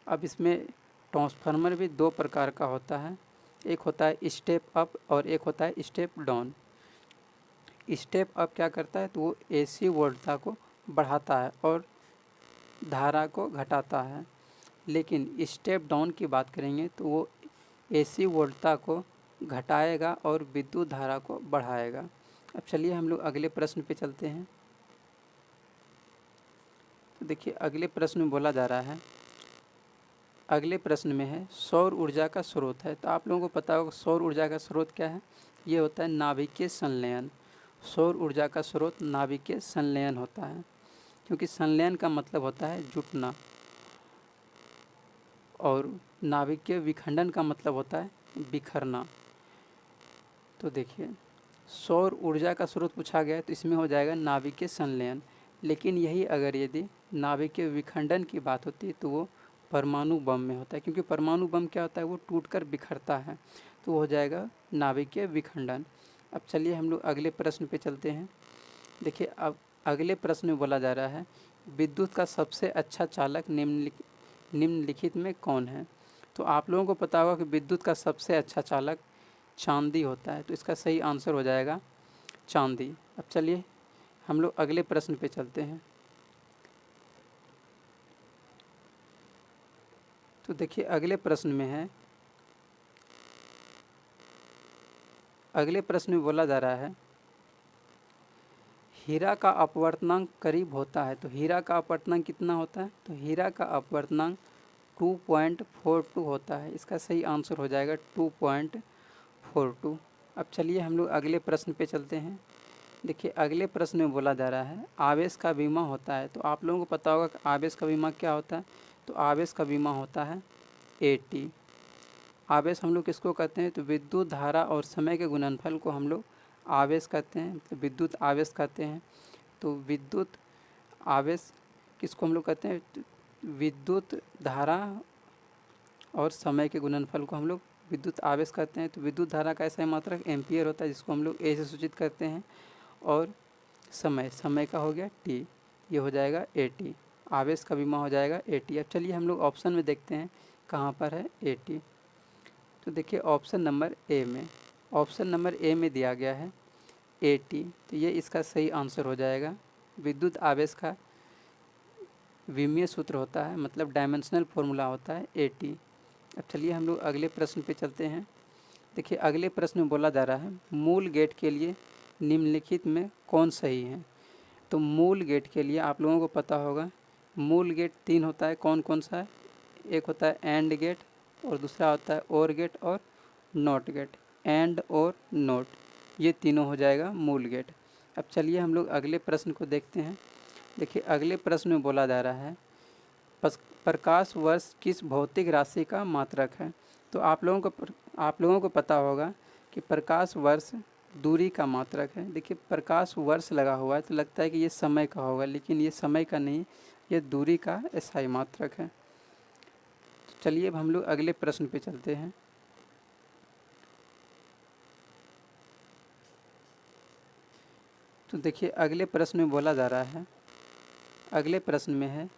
अब इसमें ट्रांसफार्मर भी दो प्रकार का होता है, एक होता है स्टेप अप और एक होता है स्टेप डाउन। स्टेप अप क्या करता है, तो वो एसी वोल्टता को बढ़ाता है और धारा को घटाता है। लेकिन स्टेप डाउन की बात करेंगे तो वो एसी वोल्टता को घटाएगा और विद्युत धारा को बढ़ाएगा। अब चलिए हम लोग अगले प्रश्न पे चलते हैं। तो देखिए अगले प्रश्न में बोला जा रहा है, अगले प्रश्न में है सौर ऊर्जा का स्रोत है। तो आप लोगों को पता होगा सौर ऊर्जा का स्रोत क्या है, ये होता है नाभिकीय संलयन। सौर ऊर्जा का स्रोत नाभिकीय संलयन होता है, क्योंकि संलयन का मतलब होता है जुटना और नाभिकीय विखंडन का मतलब होता है बिखरना। तो देखिए सौर ऊर्जा का स्रोत पूछा गया है तो इसमें हो जाएगा नाभिकीय संलयन, लेकिन यही अगर यदि नाभिकीय विखंडन की बात होती है तो वो परमाणु बम में होता है, क्योंकि परमाणु बम क्या होता है, वो टूटकर बिखरता है, तो हो जाएगा नाभिकीय विखंडन। अब चलिए हम लोग अगले प्रश्न पे चलते हैं। देखिए अब अगले प्रश्न में बोला जा रहा है विद्युत का सबसे अच्छा चालक निम्नलिखित में कौन है। तो आप लोगों को पता होगा कि विद्युत का सबसे अच्छा चालक चांदी होता है, तो इसका सही आंसर हो जाएगा चांदी। अब चलिए हम लोग अगले प्रश्न पे चलते हैं। तो देखिए अगले प्रश्न में है, अगले प्रश्न में बोला जा रहा है हीरा का अपवर्तनांक करीब होता है। तो हीरा का अपवर्तनांक कितना होता है, तो हीरा का अपवर्तनांक 2.42 होता है। इसका सही आंसर हो जाएगा 2.42। अब चलिए हम लोग अगले प्रश्न पे चलते हैं। देखिए अगले प्रश्न में बोला जा रहा है आवेश का बीमा होता है। तो आप लोगों को पता होगा कि आवेश का बीमा क्या होता है, तो आवेश का बीमा होता है AT। आवेश हम लोग किसको कहते हैं, तो विद्युत धारा और समय के गुणनफल को हम लोग आवेश कहते हैं, मतलब विद्युत आवेश कहते हैं। तो विद्युत आवेश किसको हम लोग कहते हैं, विद्युत धारा और समय के गुणनफल को हम लोग विद्युत आवेश कहते हैं। तो विद्युत धारा का ऐसा मात्रक एम्पियर होता है, जिसको हम लोग A से सूचित करते हैं, और समय का हो गया T, ये हो जाएगा AT। आवेश का बीमा हो जाएगा AT। अब चलिए हम लोग ऑप्शन में देखते हैं कहाँ पर है AT। तो देखिए ऑप्शन नंबर A में, ऑप्शन नंबर A में दिया गया है AT, तो ये इसका सही आंसर हो जाएगा। विद्युत आवेश का विमीय सूत्र होता है, मतलब डायमेंशनल फॉर्मूला होता है AT। अब चलिए हम लोग अगले प्रश्न पे चलते हैं। देखिए अगले प्रश्न में बोला जा रहा है मूल गेट के लिए निम्नलिखित में कौन सही है। तो मूल गेट के लिए आप लोगों को पता होगा मूल गेट 3 होता है, कौन कौन सा है, एक होता है एंड गेट, और दूसरा होता है और गेट और नॉट गेट। एंड और नॉट, ये तीनों हो जाएगा मूल गेट। अब चलिए हम लोग अगले प्रश्न को देखते हैं। देखिए अगले प्रश्न में बोला जा रहा है प्रकाश वर्ष किस भौतिक राशि का मात्रक है। तो आप लोगों को पता होगा कि प्रकाश वर्ष दूरी का मात्रक है। देखिए प्रकाश वर्ष लगा हुआ है तो लगता है कि ये समय का होगा, लेकिन ये समय का नहीं, ये दूरी का SI मात्रक है। तो चलिए अब हम लोग अगले प्रश्न पे चलते हैं। तो देखिए अगले प्रश्न में बोला जा रहा है, अगले प्रश्न में है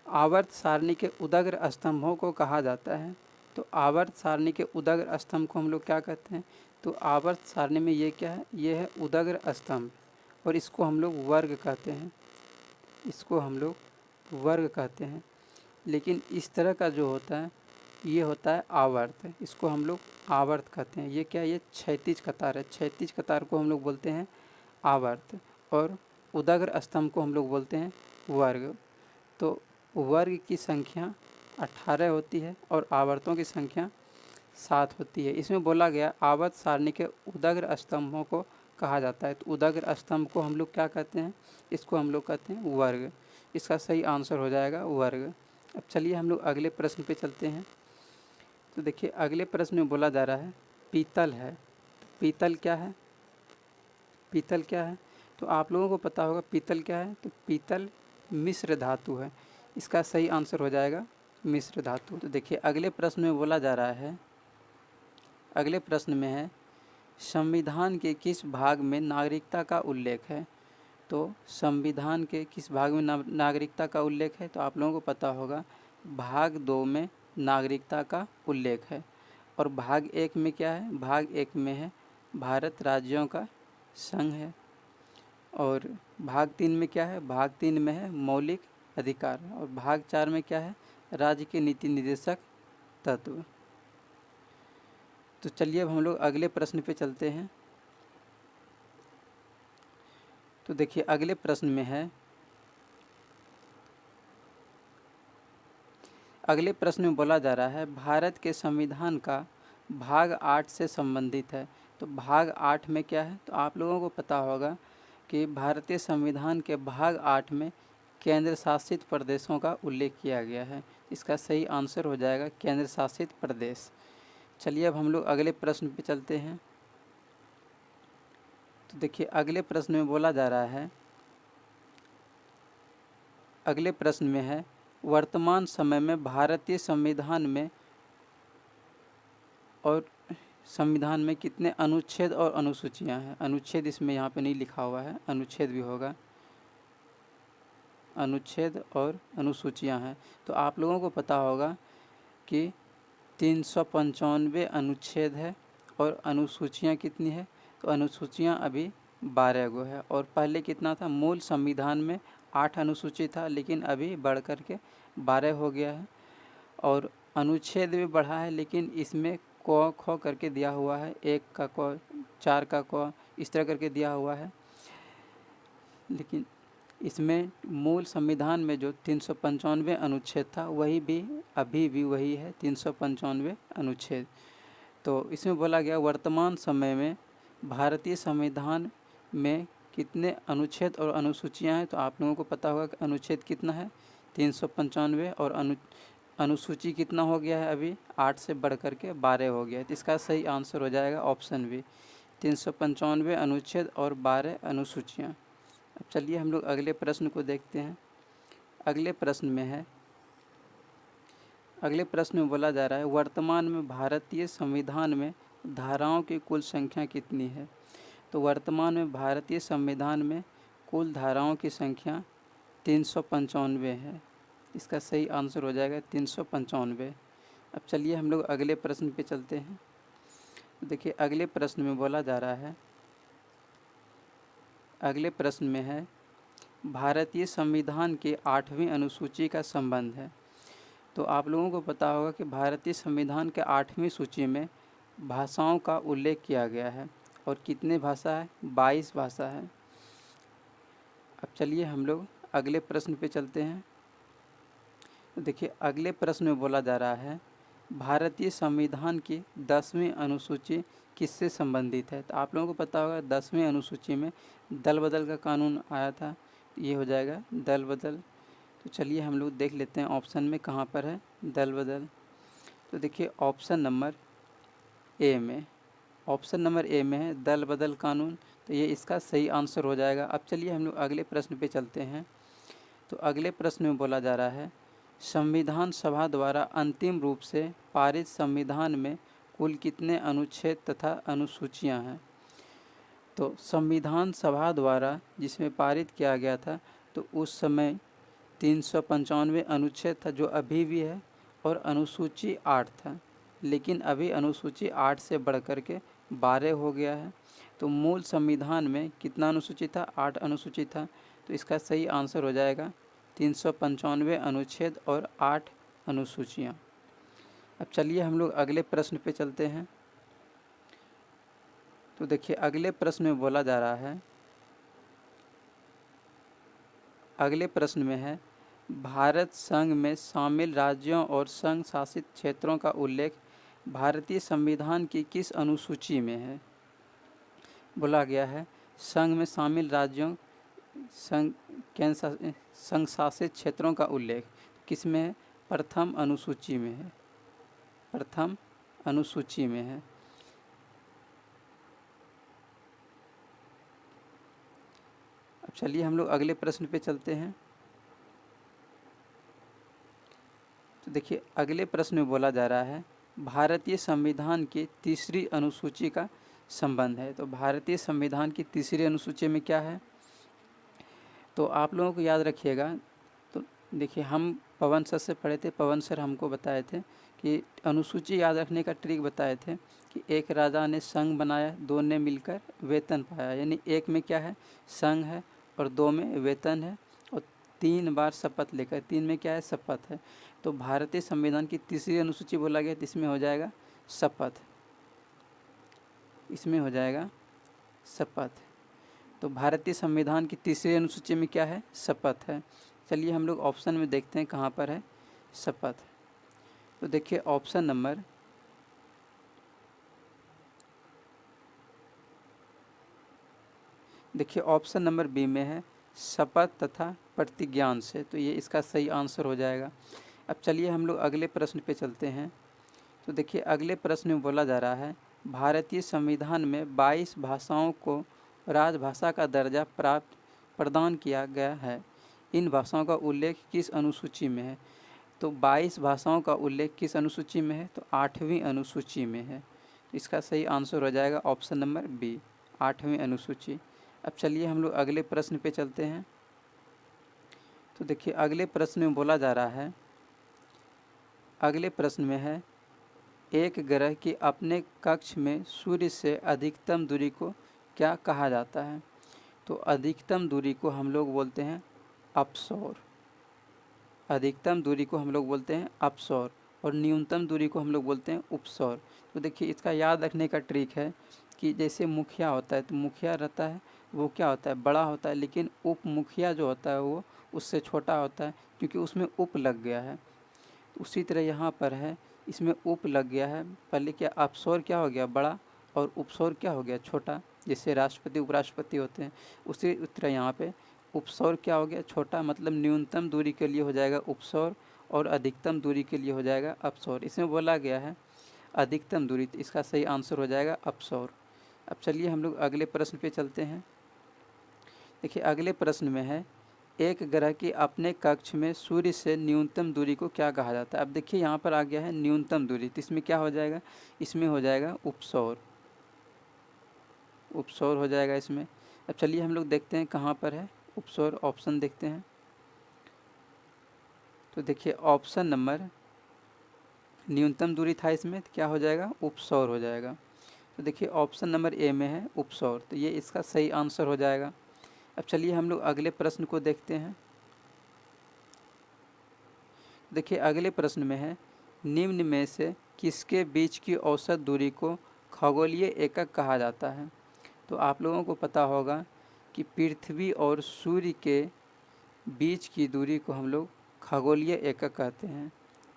आवर्त सारणी के उदग्र स्तंभों को कहा जाता है। तो आवर्त सारणी के उदग्र स्तंभ को हम लोग क्या कहते हैं, तो आवर्त सारणी में ये क्या है, ये है उदग्र स्तंभ, और इसको हम लोग वर्ग कहते हैं, इसको हम लोग वर्ग कहते हैं। लेकिन इस तरह का जो होता है ये होता है आवर्त, इसको हम लोग आवर्त कहते हैं। ये क्या, ये क्षैतिज कतार है, क्षैतिज कतार को हम लोग बोलते हैं आवर्त, और उदग्र स्तंभ को हम लोग बोलते हैं वर्ग। तो वर्ग की संख्या 18 होती है और आवर्तों की संख्या 7 होती है। इसमें बोला गया आवर्त सारणी के उदग्र स्तंभों को कहा जाता है। तो उदग्र स्तंभ को हम लोग क्या कहते हैं, इसको हम लोग कहते हैं वर्ग। इसका सही आंसर हो जाएगा वर्ग। अब चलिए हम लोग अगले प्रश्न पे चलते हैं। तो देखिए अगले प्रश्न में बोला जा रहा है पीतल है। पीतल क्या है, पीतल क्या है, तो आप लोगों को पता होगा पीतल क्या है, तो पीतल मिश्र धातु है। इसका सही आंसर हो जाएगा मिश्र धातु। तो देखिए अगले प्रश्न में बोला जा रहा है, अगले प्रश्न में है संविधान के किस भाग में नागरिकता का उल्लेख है। तो संविधान के किस भाग में नागरिकता का उल्लेख है, तो आप लोगों को पता होगा भाग 2 में नागरिकता का उल्लेख है, और भाग 1 में क्या है, भाग 1 में है भारत राज्यों का संघ है, और भाग 3 में क्या है, भाग 3 में है मौलिक अधिकार, और भाग 4 में क्या है, राज्य के नीति निर्देशक तत्व। तो चलिए अब हम लोग अगले प्रश्न पे चलते हैं। तो देखिए अगले प्रश्न में है, अगले प्रश्न में बोला जा रहा है भारत के संविधान का भाग 8 से संबंधित है। तो भाग 8 में क्या है, तो आप लोगों को पता होगा कि भारतीय संविधान के भाग 8 में केंद्र शासित प्रदेशों का उल्लेख किया गया है। इसका सही आंसर हो जाएगा केंद्र शासित प्रदेश। चलिए अब हम लोग अगले प्रश्न पे चलते हैं। तो देखिए अगले प्रश्न में बोला जा रहा है, अगले प्रश्न में है वर्तमान समय में भारतीय संविधान में और संविधान में कितने अनुच्छेद और अनुसूचियां हैं। अनुच्छेद इसमें यहाँ पे नहीं लिखा हुआ है, अनुच्छेद भी होगा, अनुच्छेद और अनुसूचियां हैं। तो आप लोगों को पता होगा कि 395 अनुच्छेद है और अनुसूचियां कितनी है, तो अनुसूचियां अभी 12 गो है। और पहले कितना था, मूल संविधान में 8 अनुसूची था, लेकिन अभी बढ़ कर के 12 हो गया है। और अनुच्छेद भी बढ़ा है, लेकिन इसमें क ख करके दिया हुआ है, 1 का क, 4 का क, इस तरह करके दिया हुआ है। लेकिन इसमें मूल संविधान में जो 395 अनुच्छेद था वही भी अभी भी वही है, 395 अनुच्छेद। तो इसमें बोला गया वर्तमान समय में भारतीय संविधान में कितने अनुच्छेद और अनुसूचियां हैं। तो आप लोगों को पता होगा कि अनुच्छेद कितना है, 395, और अनुसूची कितना हो गया है, अभी 8 से बढ़ कर के 12 हो गया है। तो इसका सही आंसर हो जाएगा ऑप्शन बी, 395 अनुच्छेद और 12 अनुसूचियाँ। अब चलिए हम लोग अगले प्रश्न को देखते हैं। अगले प्रश्न में है, अगले प्रश्न में बोला जा रहा है वर्तमान में भारतीय संविधान में धाराओं की कुल संख्या कितनी है। तो वर्तमान में भारतीय संविधान में कुल धाराओं की संख्या 395 है। इसका सही आंसर हो जाएगा 395। अब चलिए हम लोग अगले प्रश्न पे चलते हैं। देखिए अगले प्रश्न में बोला जा रहा है, अगले प्रश्न में है भारतीय संविधान के 8वीं अनुसूची का संबंध है। तो आप लोगों को पता होगा कि भारतीय संविधान के 8वीं सूची में भाषाओं का उल्लेख किया गया है, और कितने भाषा है, 22 भाषा है। अब चलिए हम लोग अगले प्रश्न पे चलते हैं। तो देखिए अगले प्रश्न में बोला जा रहा है भारतीय संविधान की 10वीं अनुसूची किससे संबंधित है। तो आप लोगों को पता होगा 10वीं अनुसूची में दल बदल का कानून आया था, ये हो जाएगा दल बदल। तो चलिए हम लोग देख लेते हैं ऑप्शन में कहाँ पर है दल बदल। तो देखिए ऑप्शन नंबर ए में, ऑप्शन नंबर ए में है दल बदल कानून। तो ये इसका सही आंसर हो जाएगा। अब चलिए हम लोग अगले प्रश्न पे चलते हैं। तो अगले प्रश्न में बोला जा रहा है संविधान सभा द्वारा अंतिम रूप से पारित संविधान में कुल कितने अनुच्छेद तथा अनुसूचियां हैं। तो संविधान सभा द्वारा जिसमें पारित किया गया था, तो उस समय 395 अनुच्छेद था, जो अभी भी है, और अनुसूची 8 था, लेकिन अभी अनुसूची 8 से बढ़ कर के 12 हो गया है। तो मूल संविधान में कितना अनुसूची था, 8 अनुसूची था। तो इसका सही आंसर हो जाएगा 395 अनुच्छेद और 8 अनुसूचियाँ। अब चलिए हम लोग अगले प्रश्न पे चलते हैं। तो देखिए अगले प्रश्न में बोला जा रहा है, अगले प्रश्न में है भारत संघ में शामिल राज्यों और संघ शासित क्षेत्रों का उल्लेख भारतीय संविधान की किस अनुसूची में है। बोला गया है संघ में शामिल राज्यों संघ शासित क्षेत्रों का उल्लेख किस में है, प्रथम अनुसूची में है, प्रथम अनुसूची में है। अब चलिए हम लोग अगले प्रश्न पे चलते हैं। तो देखिए अगले प्रश्न में बोला जा रहा है भारतीय संविधान की तीसरी अनुसूची का संबंध है। तो भारतीय संविधान की तीसरी अनुसूची में क्या है, तो आप लोगों को याद रखिएगा। तो देखिए हम पवन सर से पढ़े थे, पवन सर हमको बताए थे कि अनुसूची याद रखने का ट्रिक बताए थे कि एक राजा ने संघ बनाया, 2 ने मिलकर वेतन पाया। यानी एक में क्या है, संघ है, और 2 में वेतन है, और 3 बार शपथ लेकर, 3 में क्या है, शपथ है। तो भारतीय संविधान की तीसरी अनुसूची बोला गया तो इसमें हो जाएगा शपथ, इसमें हो जाएगा शपथ। तो भारतीय संविधान की तीसरी अनुसूची में क्या है, शपथ है। चलिए हम लोग ऑप्शन में देखते हैं कहाँ पर है शपथ। तो देखिए ऑप्शन नंबर बी में है शपथ तथा प्रतिज्ञान से, तो ये इसका सही आंसर हो जाएगा। अब चलिए हम लोग अगले प्रश्न पे चलते हैं। तो देखिए अगले प्रश्न में बोला जा रहा है भारतीय संविधान में 22 भाषाओं को राजभाषा का दर्जा प्रदान किया गया है, इन भाषाओं का उल्लेख किस अनुसूची में है। तो 22 भाषाओं का उल्लेख किस अनुसूची में है, तो 8वीं अनुसूची में है। तो इसका सही आंसर हो जाएगा ऑप्शन नंबर बी, 8वीं अनुसूची। अब चलिए हम लोग अगले प्रश्न पे चलते हैं। तो देखिए अगले प्रश्न में बोला जा रहा है, अगले प्रश्न में है एक ग्रह की अपने कक्ष में सूर्य से अधिकतम दूरी को क्या कहा जाता है। तो अधिकतम दूरी को हम लोग बोलते हैं अपसौर, अधिकतम दूरी को हम लोग बोलते हैं अपसौर, और न्यूनतम दूरी को हम लोग बोलते हैं उपसौर। तो देखिए इसका याद रखने का ट्रिक है कि जैसे मुखिया होता है तो मुखिया रहता है वो क्या होता है, बड़ा होता है, लेकिन उप मुखिया जो होता है वो उससे छोटा होता है क्योंकि उसमें उप लग गया है। उसी तरह यहाँ पर है, इसमें उप लग गया है, पहले क्या अपसौर क्या हो गया, बड़ा, और उपसौर क्या हो गया, छोटा। जैसे राष्ट्रपति उपराष्ट्रपति होते हैं उसी तरह यहाँ पे उपसौर क्या हो गया, छोटा। मतलब न्यूनतम दूरी के लिए हो जाएगा उपसौर और अधिकतम दूरी के लिए हो जाएगा अपसौर। इसमें बोला गया है अधिकतम दूरी, तो इसका सही आंसर हो जाएगा अपसौर। अब चलिए हम लोग अगले प्रश्न पे चलते हैं। देखिए अगले प्रश्न में है एक ग्रह की अपने कक्ष में सूर्य से न्यूनतम दूरी को क्या कहा जाता है। अब देखिए यहाँ पर आ गया है न्यूनतम दूरी, तो इसमें क्या हो जाएगा, इसमें हो जाएगा उपसौर, उपसौर हो जाएगा इसमें। अब चलिए हम लोग देखते हैं कहाँ पर है उपसौर, ऑप्शन देखते हैं। तो देखिए ऑप्शन नंबर, न्यूनतम दूरी था इसमें, तो क्या हो जाएगा, उपसौर हो जाएगा। तो देखिए ऑप्शन नंबर ए में है उपसौर, तो ये इसका सही आंसर हो जाएगा। अब चलिए हम लोग अगले प्रश्न को देखते हैं। देखिए अगले प्रश्न में है निम्न में से किसके बीच की औसत दूरी को खगोलीय एकक कहा जाता है। तो आप लोगों को पता होगा कि पृथ्वी और सूर्य के बीच की दूरी को हम लोग खगोलीय एकक कहते हैं।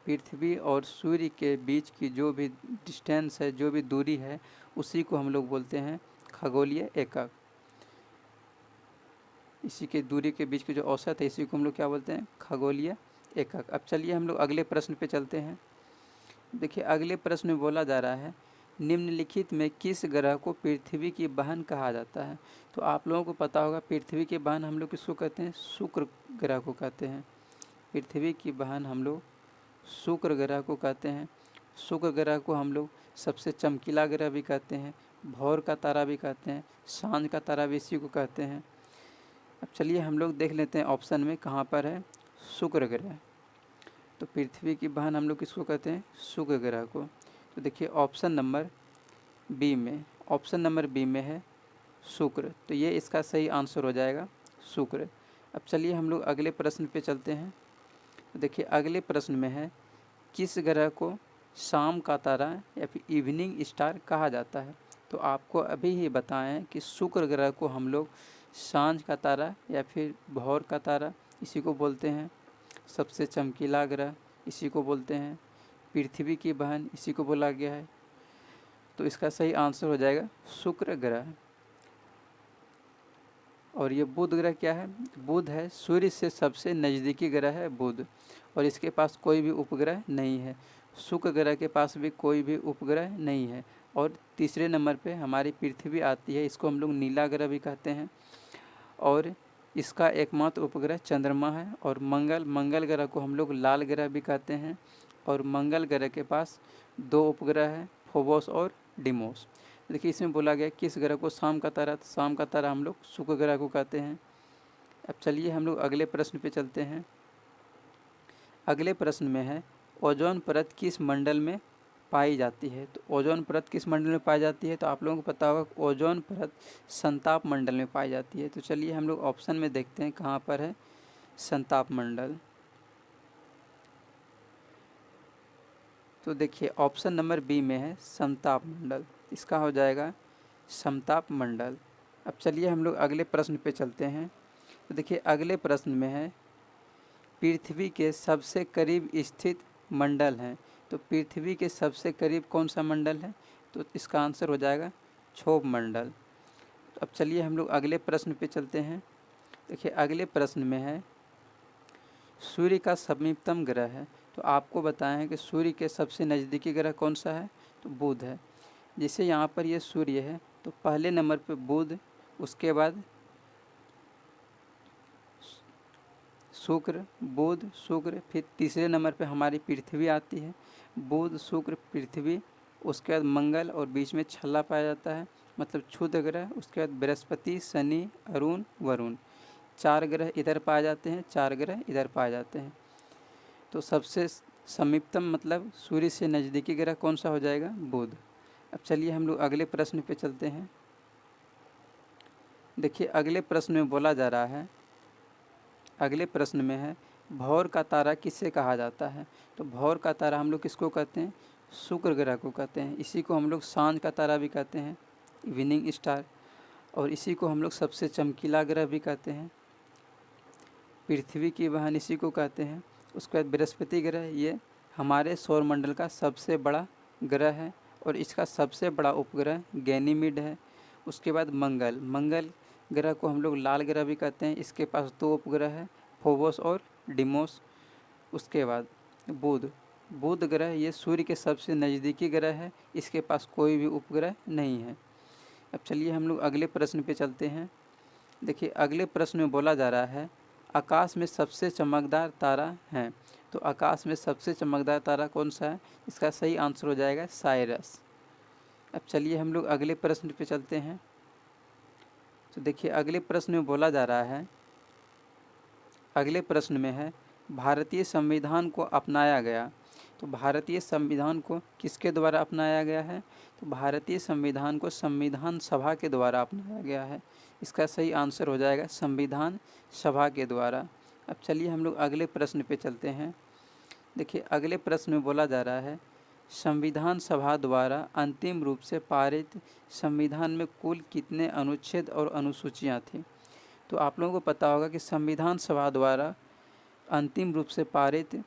पृथ्वी और सूर्य के बीच की जो भी डिस्टेंस है, जो भी दूरी है, उसी को हम लोग बोलते हैं खगोलीय एकक। इसी के दूरी के बीच की जो औसत है इसी को हम लोग क्या बोलते हैं, खगोलीय एकक। अब चलिए हम लोग अगले प्रश्न पे चलते हैं। देखिए अगले प्रश्न में बोला जा रहा है निम्नलिखित में किस ग्रह को पृथ्वी की बहन कहा जाता है। तो आप लोगों को पता होगा पृथ्वी की बहन हम लोग किसको कहते हैं, शुक्र ग्रह को कहते हैं। पृथ्वी की बहन हम लोग शुक्र ग्रह को कहते हैं। शुक्र ग्रह को हम लोग सबसे चमकीला ग्रह भी कहते हैं, भोर का तारा भी कहते हैं, सांझ का तारा भी इसी को कहते हैं। अब चलिए हम लोग देख लेते हैं ऑप्शन में कहाँ पर है शुक्र ग्रह। तो पृथ्वी की बहन हम लोग किसको कहते हैं, शुक्र ग्रह को। तो देखिए ऑप्शन नंबर बी में, ऑप्शन नंबर बी में है शुक्र, तो ये इसका सही आंसर हो जाएगा शुक्र। अब चलिए हम लोग अगले प्रश्न पे चलते हैं। तो देखिए अगले प्रश्न में है किस ग्रह को शाम का तारा या फिर इवनिंग स्टार कहा जाता है। तो आपको अभी ही बताएं कि शुक्र ग्रह को हम लोग सांझ का तारा या फिर भोर का तारा इसी को बोलते हैं, सबसे चमकीला ग्रह इसी को बोलते हैं, पृथ्वी की बहन इसी को बोला गया है। तो इसका सही आंसर हो जाएगा शुक्र ग्रह। और ये बुध ग्रह क्या है, बुध है, सूर्य से सबसे नज़दीकी ग्रह है बुध, और इसके पास कोई भी उपग्रह नहीं है। शुक्र ग्रह के पास भी कोई भी उपग्रह नहीं है। और तीसरे नंबर पे हमारी पृथ्वी आती है, इसको हम लोग नीला ग्रह भी कहते हैं, और इसका एकमात्र उपग्रह चंद्रमा है। और मंगल ग्रह को हम लोग लाल ग्रह भी कहते हैं, और मंगल ग्रह के पास 2 उपग्रह है, फोबोस और डिमोस। देखिए इसमें बोला गया किस ग्रह को शाम का तारा, तो शाम का तारा हम लोग शुक्र ग्रह को कहते हैं। अब चलिए हम लोग अगले प्रश्न पे चलते हैं। अगले प्रश्न में है ओजोन परत किस मंडल में पाई जाती है। तो ओजोन परत किस मंडल में पाई जाती है, तो आप लोगों को पता होगा ओजोन परत संताप मंडल में पाई जाती है। तो चलिए हम लोग ऑप्शन में देखते हैं कहाँ पर है संताप मंडल। तो देखिए ऑप्शन नंबर बी में है समताप मंडल, इसका हो जाएगा समताप मंडल। अब चलिए हम लोग अगले प्रश्न पे चलते हैं। तो देखिए अगले प्रश्न में है पृथ्वी के सबसे करीब स्थित मंडल हैं। तो पृथ्वी के सबसे करीब कौन सा मंडल है? तो इसका आंसर हो जाएगा क्षोभ मंडल। तो अब चलिए हम लोग अगले प्रश्न पे चलते हैं। देखिए अगले प्रश्न में है सूर्य का समीपतम ग्रह है। तो आपको बताया है कि सूर्य के सबसे नज़दीकी ग्रह कौन सा है? तो बुध है। जैसे यहाँ पर ये सूर्य है तो पहले नंबर पे बुध, उसके बाद शुक्र, बुध शुक्र, फिर तीसरे नंबर पे हमारी पृथ्वी आती है। बुध शुक्र पृथ्वी, उसके बाद मंगल और बीच में छल्ला पाया जाता है मतलब क्षुद्र ग्रह। उसके बाद बृहस्पति, शनि, अरुण, वरुण, 4 ग्रह इधर पाए जाते हैं, 4 ग्रह इधर पाए जाते हैं। तो सबसे समीपतम मतलब सूर्य से नज़दीकी ग्रह कौन सा हो जाएगा? बुध। अब चलिए हम लोग अगले प्रश्न पे चलते हैं। देखिए अगले प्रश्न में बोला जा रहा है, अगले प्रश्न में है भौर का तारा किसे कहा जाता है? तो भौर का तारा हम लोग किसको कहते हैं? शुक्र ग्रह को कहते हैं। इसी को हम लोग सांझ का तारा भी कहते हैं, इवनिंग स्टार, और इसी को हम लोग सबसे चमकीला ग्रह भी कहते हैं। पृथ्वी की बहन इसी को कहते हैं। उसके बाद बृहस्पति ग्रह, ये हमारे सौरमंडल का सबसे बड़ा ग्रह है और इसका सबसे बड़ा उपग्रह गैनीमीड है। उसके बाद मंगल, मंगल ग्रह को हम लोग लाल ग्रह भी कहते हैं। इसके पास 2 उपग्रह है, फोबोस और डिमोस। उसके बाद बुध, बुध ग्रह ये सूर्य के सबसे नज़दीकी ग्रह है, इसके पास कोई भी उपग्रह नहीं है। अब चलिए हम लोग अगले प्रश्न पे चलते हैं। देखिए अगले प्रश्न में बोला जा रहा है आकाश में सबसे चमकदार तारा है। तो आकाश में सबसे चमकदार तारा कौन सा है? इसका सही आंसर हो जाएगा साइरस। अब चलिए हम लोग अगले प्रश्न पे चलते हैं। तो देखिए अगले प्रश्न में बोला जा रहा है, अगले प्रश्न में है भारतीय संविधान को अपनाया गया। तो भारतीय संविधान को किसके द्वारा अपनाया गया है? तो भारतीय संविधान को संविधान सभा के द्वारा अपनाया गया है। इसका सही आंसर हो जाएगा संविधान सभा के द्वारा। अब चलिए हम लोग अगले प्रश्न पे चलते हैं। देखिए अगले प्रश्न में बोला जा रहा है संविधान सभा द्वारा अंतिम रूप से पारित संविधान में कुल कितने अनुच्छेद और अनुसूचियाँ थीं? तो आप लोगों को पता होगा कि संविधान सभा द्वारा अंतिम रूप से पारित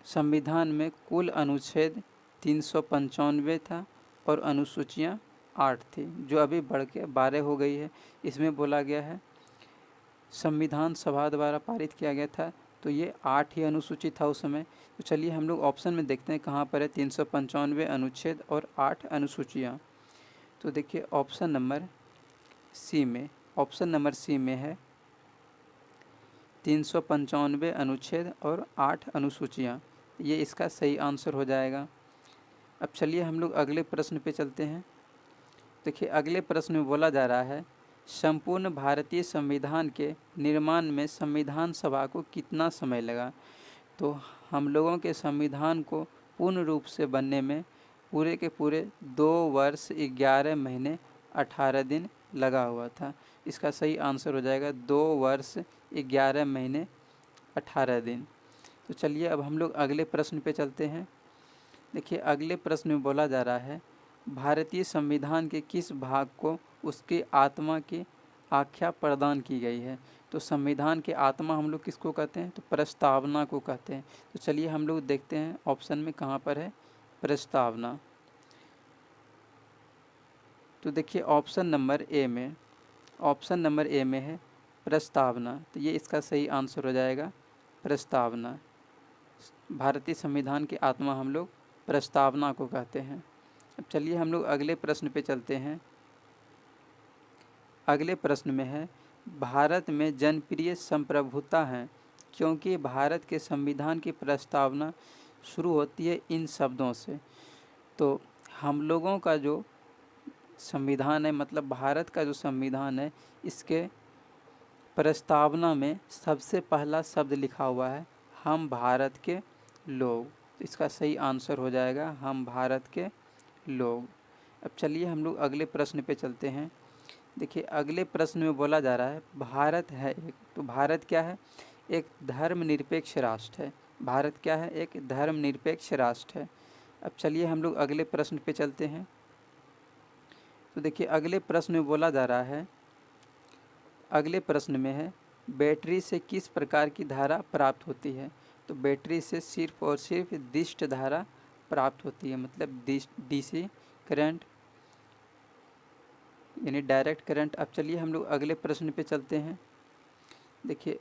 संविधान में कुल अनुच्छेद 395 था और अनुसूचियाँ 8 थी, जो अभी बढ़ के 12 हो गई है। इसमें बोला गया है संविधान सभा द्वारा पारित किया गया था, तो ये 8 ही अनुसूची था उस समय। तो चलिए हम लोग ऑप्शन में देखते हैं कहाँ पर है 395 अनुच्छेद और 8 अनुसूचियाँ। तो देखिए ऑप्शन नंबर सी में, ऑप्शन नंबर सी में है 395 अनुच्छेद और 8 अनुसूचियाँ, ये इसका सही आंसर हो जाएगा। अब चलिए हम लोग अगले प्रश्न पे चलते हैं। देखिए अगले प्रश्न में बोला जा रहा है संपूर्ण भारतीय संविधान के निर्माण में संविधान सभा को कितना समय लगा? तो हम लोगों के संविधान को पूर्ण रूप से बनने में पूरे के पूरे 2 वर्ष 11 महीने 18 दिन लगा हुआ था। इसका सही आंसर हो जाएगा 2 वर्ष 11 महीने 18 दिन। तो चलिए अब हम लोग अगले प्रश्न पे चलते हैं। देखिए अगले प्रश्न में बोला जा रहा है भारतीय संविधान के किस भाग को उसके आत्मा की आख्या प्रदान की गई है? तो संविधान के आत्मा हम लोग किसको कहते हैं? तो प्रस्तावना को कहते हैं। तो चलिए हम लोग देखते हैं ऑप्शन में कहाँ पर है प्रस्तावना। तो देखिए ऑप्शन नंबर ए में, ऑप्शन नंबर ए में है प्रस्तावना, तो ये इसका सही आंसर हो जाएगा प्रस्तावना। भारतीय संविधान की आत्मा हम लोग प्रस्तावना को कहते हैं। अब चलिए हम लोग अगले प्रश्न पे चलते हैं। अगले प्रश्न में है भारत में जनप्रिय संप्रभुता है क्योंकि भारत के संविधान की प्रस्तावना शुरू होती है इन शब्दों से। तो हम लोगों का जो संविधान है, मतलब भारत का जो संविधान है, इसके प्रस्तावना में सबसे पहला शब्द लिखा हुआ है हम भारत के लोग। इसका सही आंसर हो जाएगा हम भारत के लोग। अब चलिए हम लोग अगले प्रश्न पे चलते हैं। देखिए अगले प्रश्न में बोला जा रहा है भारत है एक, तो भारत क्या है? एक धर्मनिरपेक्ष राष्ट्र है। भारत क्या है? एक धर्मनिरपेक्ष राष्ट्र है। अब चलिए हम लोग अगले प्रश्न पे चलते हैं। तो देखिए अगले प्रश्न में बोला जा रहा है, अगले प्रश्न में है बैटरी से किस प्रकार की धारा प्राप्त होती है? तो बैटरी से सिर्फ और सिर्फ दिष्ट धारा प्राप्त होती है, मतलब डीसी करंट यानी डायरेक्ट करंट। अब चलिए हम लोग अगले प्रश्न पे चलते हैं। देखिए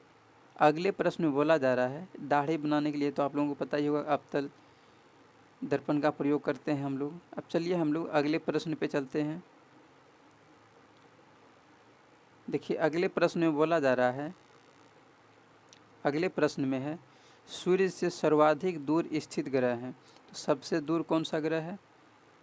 अगले प्रश्न में बोला जा रहा है दाढ़ी बनाने के लिए तो आप लोगों को पता ही होगा अवतल दर्पण का प्रयोग करते हैं हम लोग। अब चलिए हम लोग अगले प्रश्न पे चलते हैं। देखिए अगले प्रश्न में बोला जा रहा है, अगले प्रश्न में है सूर्य से सर्वाधिक दूर स्थित ग्रह है, तो सबसे दूर कौन सा ग्रह है?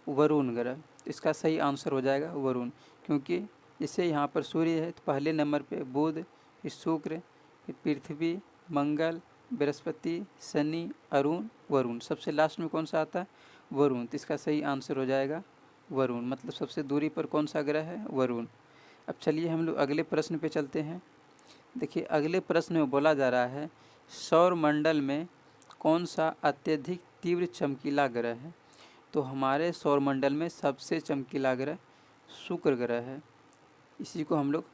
वरुण ग्रह। इसका सही आंसर हो जाएगा वरुण, क्योंकि इसे यहाँ पर सूर्य है तो पहले नंबर पे बुध, फिर शुक्र, फिर पृथ्वी, मंगल, बृहस्पति, शनि, अरुण, वरुण, सबसे लास्ट में कौन सा आता है? वरुण। तो इसका सही आंसर हो जाएगा वरुण, मतलब सबसे दूरी पर कौन सा ग्रह है? वरुण। अब चलिए हम लोग अगले प्रश्न पे चलते हैं। देखिए अगले प्रश्न में बोला जा रहा है सौर मंडल में कौन सा अत्यधिक तीव्र चमकीला ग्रह है? तो हमारे सौर मंडल में सबसे चमकीला ग्रह शुक्र ग्रह है। इसी को हम लोग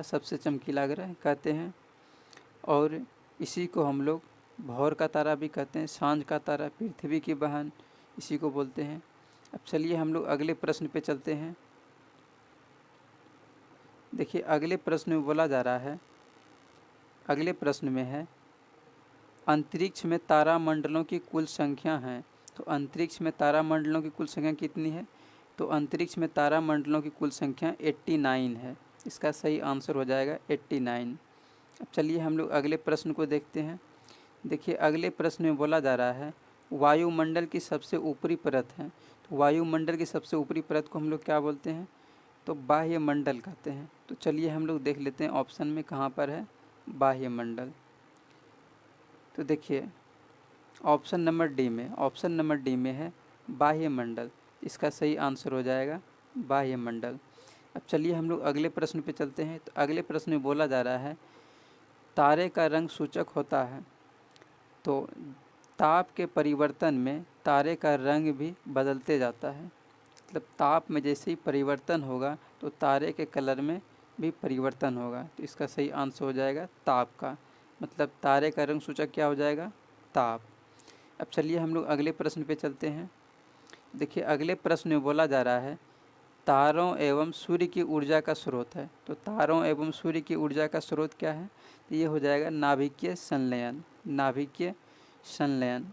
सबसे चमकीला ग्रह कहते हैं, और इसी को हम लोग भौर का तारा भी कहते हैं, सांझ का तारा, पृथ्वी की बहन, इसी को बोलते हैं। अब चलिए हम लोग अगले प्रश्न पे चलते हैं। देखिए अगले प्रश्न में बोला जा रहा है, अगले प्रश्न में है अंतरिक्ष में तारामंडलों की कुल संख्या है। तो अंतरिक्ष में तारामंडलों की कुल संख्या कितनी है? तो अंतरिक्ष में तारामंडलों की कुल संख्या 89 है। इसका सही आंसर हो जाएगा 89। अब चलिए हम लोग अगले प्रश्न को देखते हैं। देखिए अगले प्रश्न में बोला जा रहा है वायुमंडल की सबसे ऊपरी परत है। तो वायुमंडल की सबसे ऊपरी परत को हम लोग क्या बोलते हैं? तो बाह्य मंडल कहते हैं। तो चलिए हम लोग देख लेते हैं ऑप्शन में कहाँ पर है बाह्य मंडल। तो देखिए ऑप्शन नंबर डी में है बाह्य मंडल। इसका सही आंसर हो जाएगा बाह्य मंडल। अब चलिए हम लोग अगले प्रश्न पे चलते हैं। तो अगले प्रश्न में बोला जा रहा है तारे का रंग सूचक होता है। तो ताप के परिवर्तन में तारे का रंग भी बदलते जाता है, मतलब ताप में जैसे ही परिवर्तन होगा तो तारे के कलर में भी परिवर्तन होगा। तो इसका सही आंसर हो जाएगा ताप का, मतलब तारे का रंग सूचक क्या हो जाएगा? ताप। अब चलिए हम लोग अगले प्रश्न पे चलते हैं। देखिए अगले प्रश्न में बोला जा रहा है तारों एवं सूर्य की ऊर्जा का स्रोत है। तो तारों एवं सूर्य की ऊर्जा का स्रोत क्या है? तो ये हो जाएगा नाभिकीय संलयन। नाभिकीय संलयन।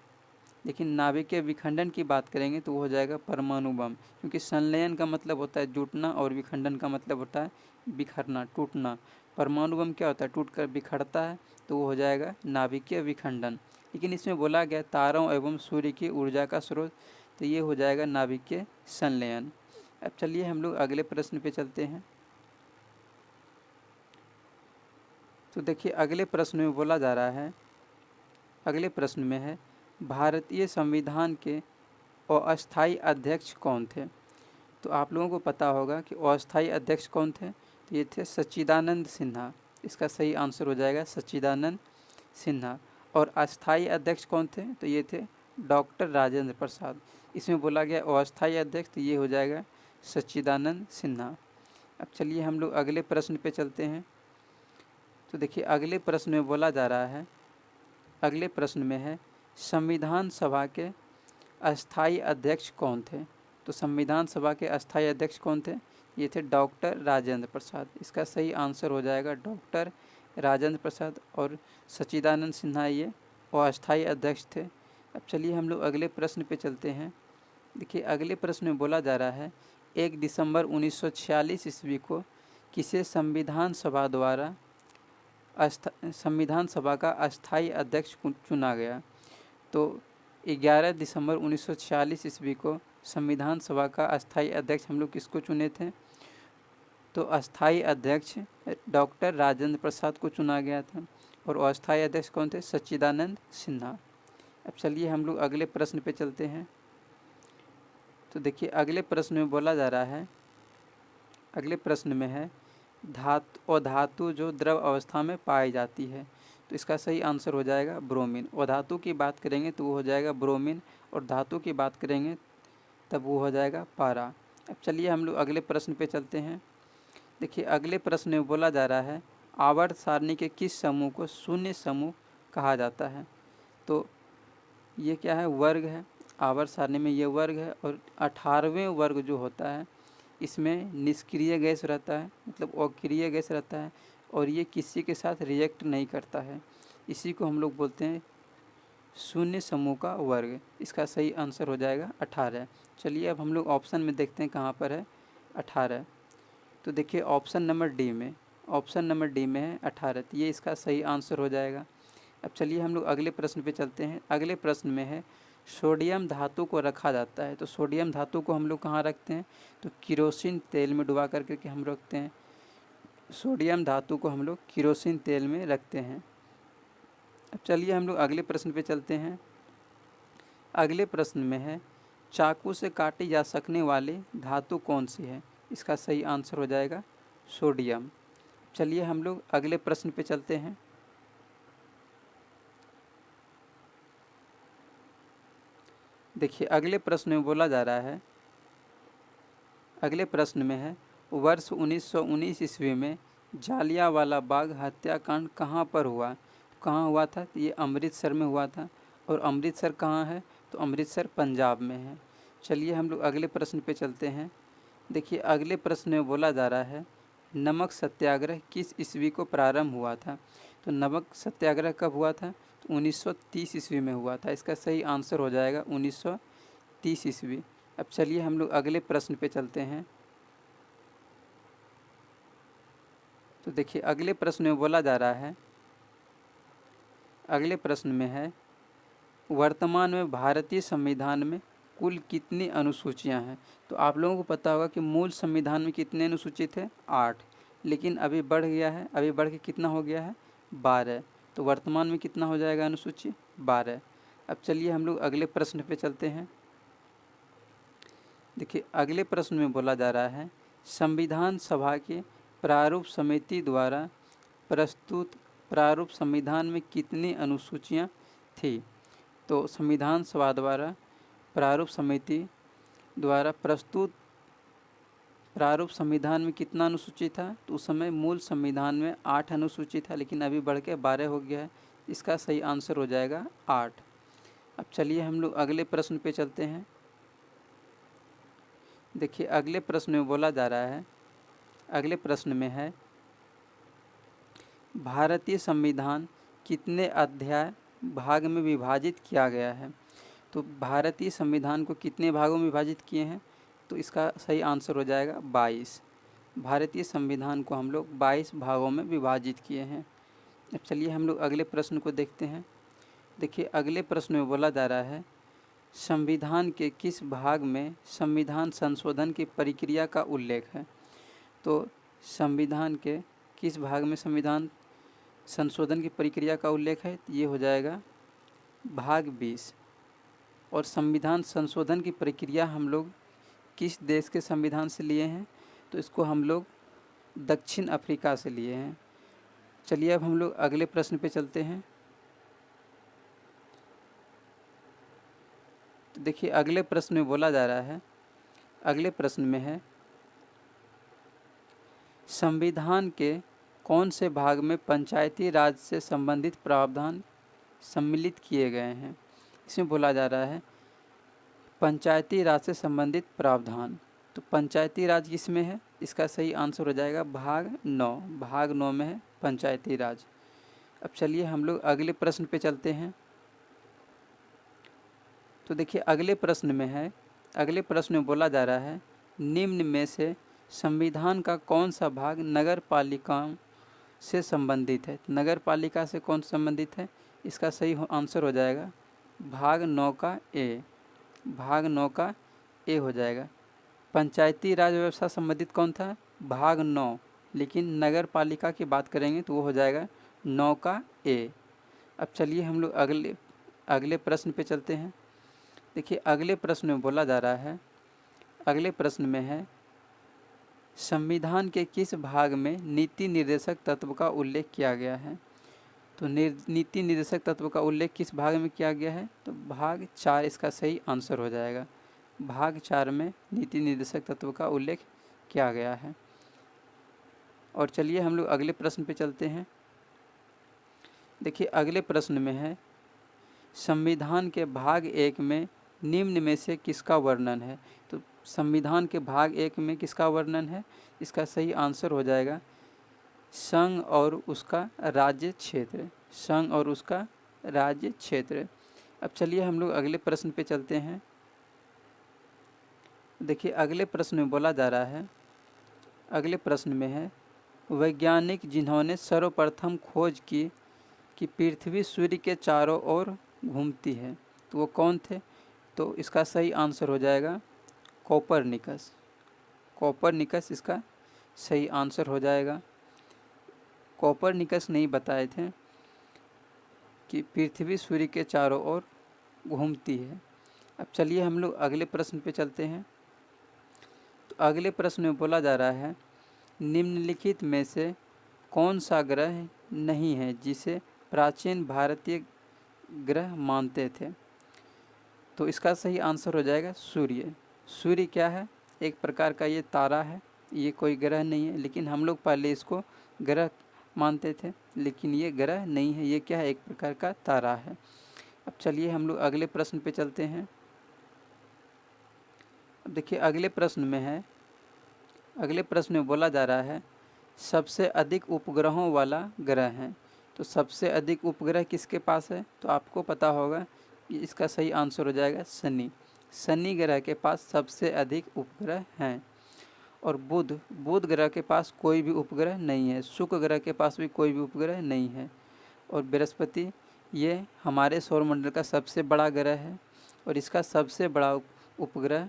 लेकिन नाभिकीय विखंडन की बात करेंगे तो वो हो जाएगा परमाणु बम, क्योंकि संलयन का मतलब होता है जुटना और विखंडन का मतलब होता है बिखरना, टूटना। परमाणु बम क्या होता है? टूट कर बिखरता है, तो वो हो जाएगा नाभिकीय विखंडन। लेकिन इसमें बोला गया तारों एवं सूर्य की ऊर्जा का स्रोत, तो ये हो जाएगा नाभिकीय संलयन। अब चलिए हम लोग अगले प्रश्न पे चलते हैं। तो देखिए अगले प्रश्न में बोला जा रहा है, अगले प्रश्न में है भारतीय संविधान के अस्थायी अध्यक्ष कौन थे? तो आप लोगों को पता होगा कि अस्थायी अध्यक्ष कौन थे? तो ये थे सच्चिदानंद सिन्हा। इसका सही आंसर हो जाएगा सच्चिदानंद सिन्हा। और अस्थायी अध्यक्ष कौन थे? तो ये थे डॉक्टर राजेंद्र प्रसाद। इसमें बोला गया अस्थायी अध्यक्ष, तो ये हो जाएगा सच्चिदानंद सिन्हा। अब चलिए हम लोग अगले प्रश्न पे चलते हैं। तो देखिए अगले प्रश्न में बोला जा रहा है, अगले प्रश्न में है संविधान सभा के अस्थायी अध्यक्ष कौन थे? तो संविधान सभा के अस्थायी अध्यक्ष कौन थे? ये थे डॉक्टर राजेंद्र प्रसाद। इसका सही आंसर हो जाएगा डॉक्टर राजेंद्र प्रसाद, और सच्चिदानंद सिन्हा ये अस्थायी अध्यक्ष थे। अब चलिए हम लोग अगले प्रश्न पे चलते हैं। देखिए अगले प्रश्न में बोला जा रहा है 1 दिसंबर 1946 ईस्वी को किसे संविधान सभा द्वारा संविधान सभा का अस्थायी अध्यक्ष चुना गया? तो 11 दिसंबर 1946 ईस्वी को संविधान सभा का अस्थायी अध्यक्ष हम लोग किसको चुने थे? तो अस्थायी अध्यक्ष डॉक्टर राजेंद्र प्रसाद को चुना गया था, और अस्थायी अध्यक्ष कौन थे? सच्चिदानंद सिन्हा। अब चलिए हम लोग अगले प्रश्न पे चलते हैं। तो देखिए अगले प्रश्न में बोला जा रहा है, अगले प्रश्न में है धातु जो द्रव अवस्था में पाई जाती है। तो इसका सही आंसर हो जाएगा ब्रोमीन। और धातु की बात करेंगे तो वो हो जाएगा ब्रोमीन, और धातु की बात करेंगे तब वो हो जाएगा पारा। अब चलिए हम लोग अगले प्रश्न पे चलते हैं। देखिए अगले प्रश्न में बोला जा रहा है आवर्त सारणी के किस समूह को शून्य समूह कहा जाता है। तो ये क्या है, वर्ग है। आवर्त सारणी में ये वर्ग है, और 18वें वर्ग जो होता है इसमें निष्क्रिय गैस रहता है, मतलब अक्रिय गैस रहता है, और ये किसी के साथ रिएक्ट नहीं करता है। इसी को हम लोग बोलते हैं शून्य समूह का वर्ग। इसका सही आंसर हो जाएगा 18। चलिए अब हम लोग ऑप्शन में देखते हैं कहाँ पर है 18। तो देखिए ऑप्शन नंबर डी में, ऑप्शन नंबर डी में है 18, तो ये इसका सही आंसर हो जाएगा। अब चलिए हम लोग अगले प्रश्न पे चलते हैं। अगले प्रश्न में है सोडियम धातु को रखा जाता है। तो सोडियम धातु को हम लोग कहाँ रखते हैं, तो किरोसिन तेल में डुबा करके हम रखते हैं। सोडियम धातु को हम लोग किरोसिन तेल में रखते हैं। अब चलिए हम लोग अगले प्रश्न पे चलते हैं। अगले प्रश्न में है चाकू से काटी जा सकने वाली धातु कौन सी है। इसका सही आंसर हो जाएगा सोडियम। चलिए हम लोग अगले प्रश्न पे चलते हैं। देखिए अगले प्रश्न में बोला जा रहा है, अगले प्रश्न में है वर्ष 1919 ईस्वी में जालियांवाला बाग हत्याकांड कहाँ पर हुआ। कहाँ हुआ था, तो ये अमृतसर में हुआ था। और अमृतसर कहाँ है, तो अमृतसर पंजाब में है। चलिए हम लोग अगले प्रश्न पे चलते हैं। देखिए अगले प्रश्न में बोला जा रहा है नमक सत्याग्रह किस ईस्वी को प्रारंभ हुआ था। तो नमक सत्याग्रह कब हुआ था, तो 1930 ईस्वी में हुआ था। इसका सही आंसर हो जाएगा 1930 ईस्वी। अब चलिए हम लोग अगले प्रश्न पे चलते हैं। तो देखिए अगले प्रश्न में बोला जा रहा है, अगले प्रश्न में है वर्तमान में भारतीय संविधान में कुल कितनी अनुसूचियां हैं। तो आप लोगों को पता होगा कि मूल संविधान में कितने अनुसूचित थे, 8, लेकिन अभी बढ़ गया है, अभी बढ़ के कितना हो गया है, 12। तो वर्तमान में कितना हो जाएगा अनुसूची, 12। अब चलिए हम लोग अगले प्रश्न पे चलते हैं। देखिए अगले प्रश्न में बोला जा रहा है संविधान सभा के प्रारूप समिति द्वारा प्रस्तुत प्रारूप संविधान में कितनी अनुसूचियां थी। तो संविधान सभा द्वारा प्रारूप समिति द्वारा प्रस्तुत प्रारूप संविधान में कितना अनुसूची था, तो उस समय मूल संविधान में 8 अनुसूची था, लेकिन अभी बढ़ के 12 हो गया है। इसका सही आंसर हो जाएगा 8। अब चलिए हम लोग अगले प्रश्न पे चलते हैं। देखिए अगले प्रश्न में बोला जा रहा है, अगले प्रश्न में है भारतीय संविधान कितने अध्याय भाग में विभाजित किया गया है। तो भारतीय संविधान को कितने भागों में विभाजित किए हैं, तो इसका सही आंसर हो जाएगा 22। भारतीय संविधान को हम लोग 22 भागों में विभाजित किए हैं। अब चलिए हम लोग अगले प्रश्न को देखते हैं। देखिए अगले प्रश्न में बोला जा रहा है संविधान के किस भाग में संविधान संशोधन की प्रक्रिया का उल्लेख है। तो संविधान के किस भाग में संविधान संशोधन की प्रक्रिया का उल्लेख है, ये हो जाएगा भाग 20। और संविधान संशोधन की प्रक्रिया हम लोग किस देश के संविधान से लिए हैं, तो इसको हम लोग दक्षिण अफ्रीका से लिए हैं। चलिए अब हम लोग अगले प्रश्न पे चलते हैं। तो देखिए अगले प्रश्न में बोला जा रहा है, अगले प्रश्न में है संविधान के कौन से भाग में पंचायती राज से संबंधित प्रावधान सम्मिलित किए गए हैं। इसमें बोला जा रहा है पंचायती राज से संबंधित प्रावधान। तो पंचायती राज किसमें है, इसका सही आंसर हो जाएगा भाग 9। भाग 9 में है पंचायती राज। अब चलिए हम लोग अगले प्रश्न पे चलते हैं। तो देखिए अगले प्रश्न में है, अगले प्रश्न में बोला जा रहा है निम्न में से संविधान का कौन सा भाग नगर पालिकाओं से संबंधित है। नगर पालिका से कौन संबंधित है, इसका सही आंसर हो जाएगा भाग 9 का ए। भाग 9 का ए हो जाएगा। पंचायती राज व्यवस्था संबंधित कौन था, भाग 9, लेकिन नगर पालिका की बात करेंगे तो वो हो जाएगा 9 का ए। अब चलिए हम लोग अगले प्रश्न पे चलते हैं। देखिए अगले प्रश्न में बोला जा रहा है, अगले प्रश्न में है संविधान के किस भाग में नीति निर्देशक तत्व का उल्लेख किया गया है। तो नीति निर्देशक तत्व का उल्लेख किस भाग में किया गया है? तो भाग 4 इसका सही आंसर हो जाएगा। भाग 4 में नीति निर्देशक तत्व का उल्लेख किया गया है। और चलिए हम लोग अगले प्रश्न पे चलते हैं। देखिए अगले प्रश्न में है, संविधान के भाग 1 में निम्न में से किसका वर्णन है? तो संविधान के भाग 1 में किसका वर्णन है? इसका सही आंसर हो जाएगा संघ और उसका राज्य क्षेत्र। संघ और उसका राज्य क्षेत्र। अब चलिए हम लोग अगले प्रश्न पे चलते हैं। देखिए अगले प्रश्न में बोला जा रहा है, अगले प्रश्न में है, वैज्ञानिक जिन्होंने सर्वप्रथम खोज की कि पृथ्वी सूर्य के चारों ओर घूमती है, तो वो कौन थे? तो इसका सही आंसर हो जाएगा कोपरनिकस। कोपरनिकस इसका सही आंसर हो जाएगा। कोपरनिकस ने ही बताए थे कि पृथ्वी सूर्य के चारों ओर घूमती है। अब चलिए हम लोग अगले प्रश्न पे चलते हैं। तो अगले प्रश्न में बोला जा रहा है, निम्नलिखित में से कौन सा ग्रह नहीं है जिसे प्राचीन भारतीय ग्रह मानते थे? तो इसका सही आंसर हो जाएगा सूर्य। सूर्य क्या है? एक प्रकार का ये तारा है, ये कोई ग्रह नहीं है, लेकिन हम लोग पहले इसको ग्रह मानते थे, लेकिन ये ग्रह नहीं है, ये क्या है? एक प्रकार का तारा है। अब चलिए हम लोग अगले प्रश्न पे चलते हैं। अब देखिए अगले प्रश्न में है, अगले प्रश्न में बोला जा रहा है, सबसे अधिक उपग्रहों वाला ग्रह है। तो सबसे अधिक उपग्रह किसके पास है? तो आपको पता होगा कि इसका सही आंसर हो जाएगा शनि। शनि ग्रह के पास सबसे अधिक उपग्रह हैं। और बुध ग्रह के पास कोई भी उपग्रह नहीं है। शुक्र ग्रह के पास भी कोई भी उपग्रह नहीं है। और बृहस्पति ये हमारे सौरमंडल का सबसे बड़ा ग्रह है और इसका सबसे बड़ा उपग्रह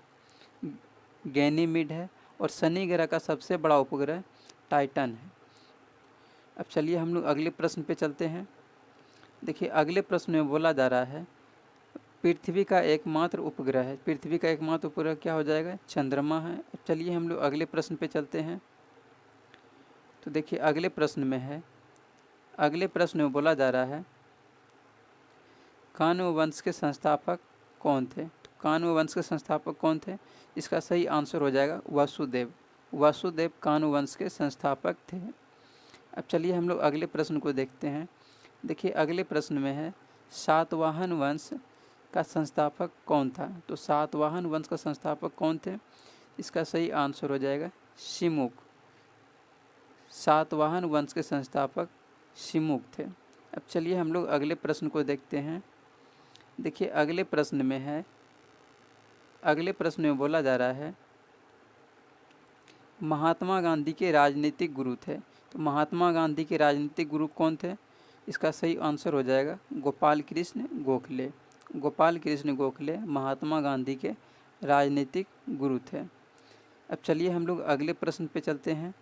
गैनीमीड है। और शनि ग्रह का सबसे बड़ा उपग्रह टाइटन है। अब चलिए हम लोग अगले प्रश्न पे चलते हैं। देखिए अगले प्रश्न में बोला जा रहा है, पृथ्वी का एकमात्र उपग्रह है। पृथ्वी का एकमात्र उपग्रह क्या हो जाएगा? चंद्रमा है। अब चलिए हम लोग अगले प्रश्न पे चलते हैं। तो देखिए अगले प्रश्न में है, अगले प्रश्न में बोला जा रहा है, कान्व वंश के संस्थापक कौन थे? तो कान्व वंश के संस्थापक कौन थे? इसका सही आंसर हो जाएगा वसुदेव। वसुदेव कान्व वंश के संस्थापक थे। अब चलिए हम लोग अगले प्रश्न को देखते हैं। देखिए अगले प्रश्न में है, सातवाहन वंश का संस्थापक कौन था? तो सातवाहन वंश का संस्थापक कौन थे? इसका सही आंसर हो जाएगा शिमुक। सातवाहन वंश के संस्थापक शिमुक थे। अब चलिए हम लोग अगले प्रश्न को देखते हैं। देखिए अगले प्रश्न में है, अगले प्रश्न में बोला जा रहा है, महात्मा गांधी के राजनीतिक गुरु थे। तो महात्मा गांधी के राजनीतिक गुरु कौन थे? इसका सही आंसर हो जाएगा गोपाल कृष्ण गोखले। गोपाल कृष्ण गोखले महात्मा गांधी के राजनीतिक गुरु थे। अब चलिए हम लोग अगले प्रश्न पे चलते हैं।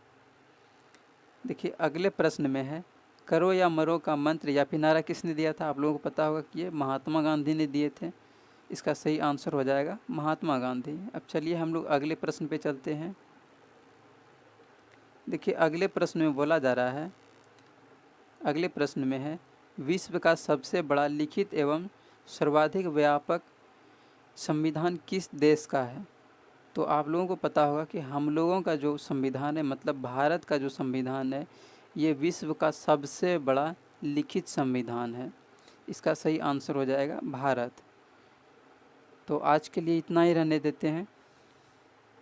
देखिए अगले प्रश्न में है, करो या मरो का मंत्र या फिर नारा किसने दिया था? आप लोगों को पता होगा कि ये महात्मा गांधी ने दिए थे। इसका सही आंसर हो जाएगा महात्मा गांधी। अब चलिए हम लोग अगले प्रश्न पे चलते हैं। देखिए अगले प्रश्न में बोला जा रहा है, अगले प्रश्न में है, विश्व का सबसे बड़ा लिखित एवं सर्वाधिक व्यापक संविधान किस देश का है? तो आप लोगों को पता होगा कि हम लोगों का जो संविधान है, मतलब भारत का जो संविधान है, ये विश्व का सबसे बड़ा लिखित संविधान है। इसका सही आंसर हो जाएगा भारत। तो आज के लिए इतना ही रहने देते हैं।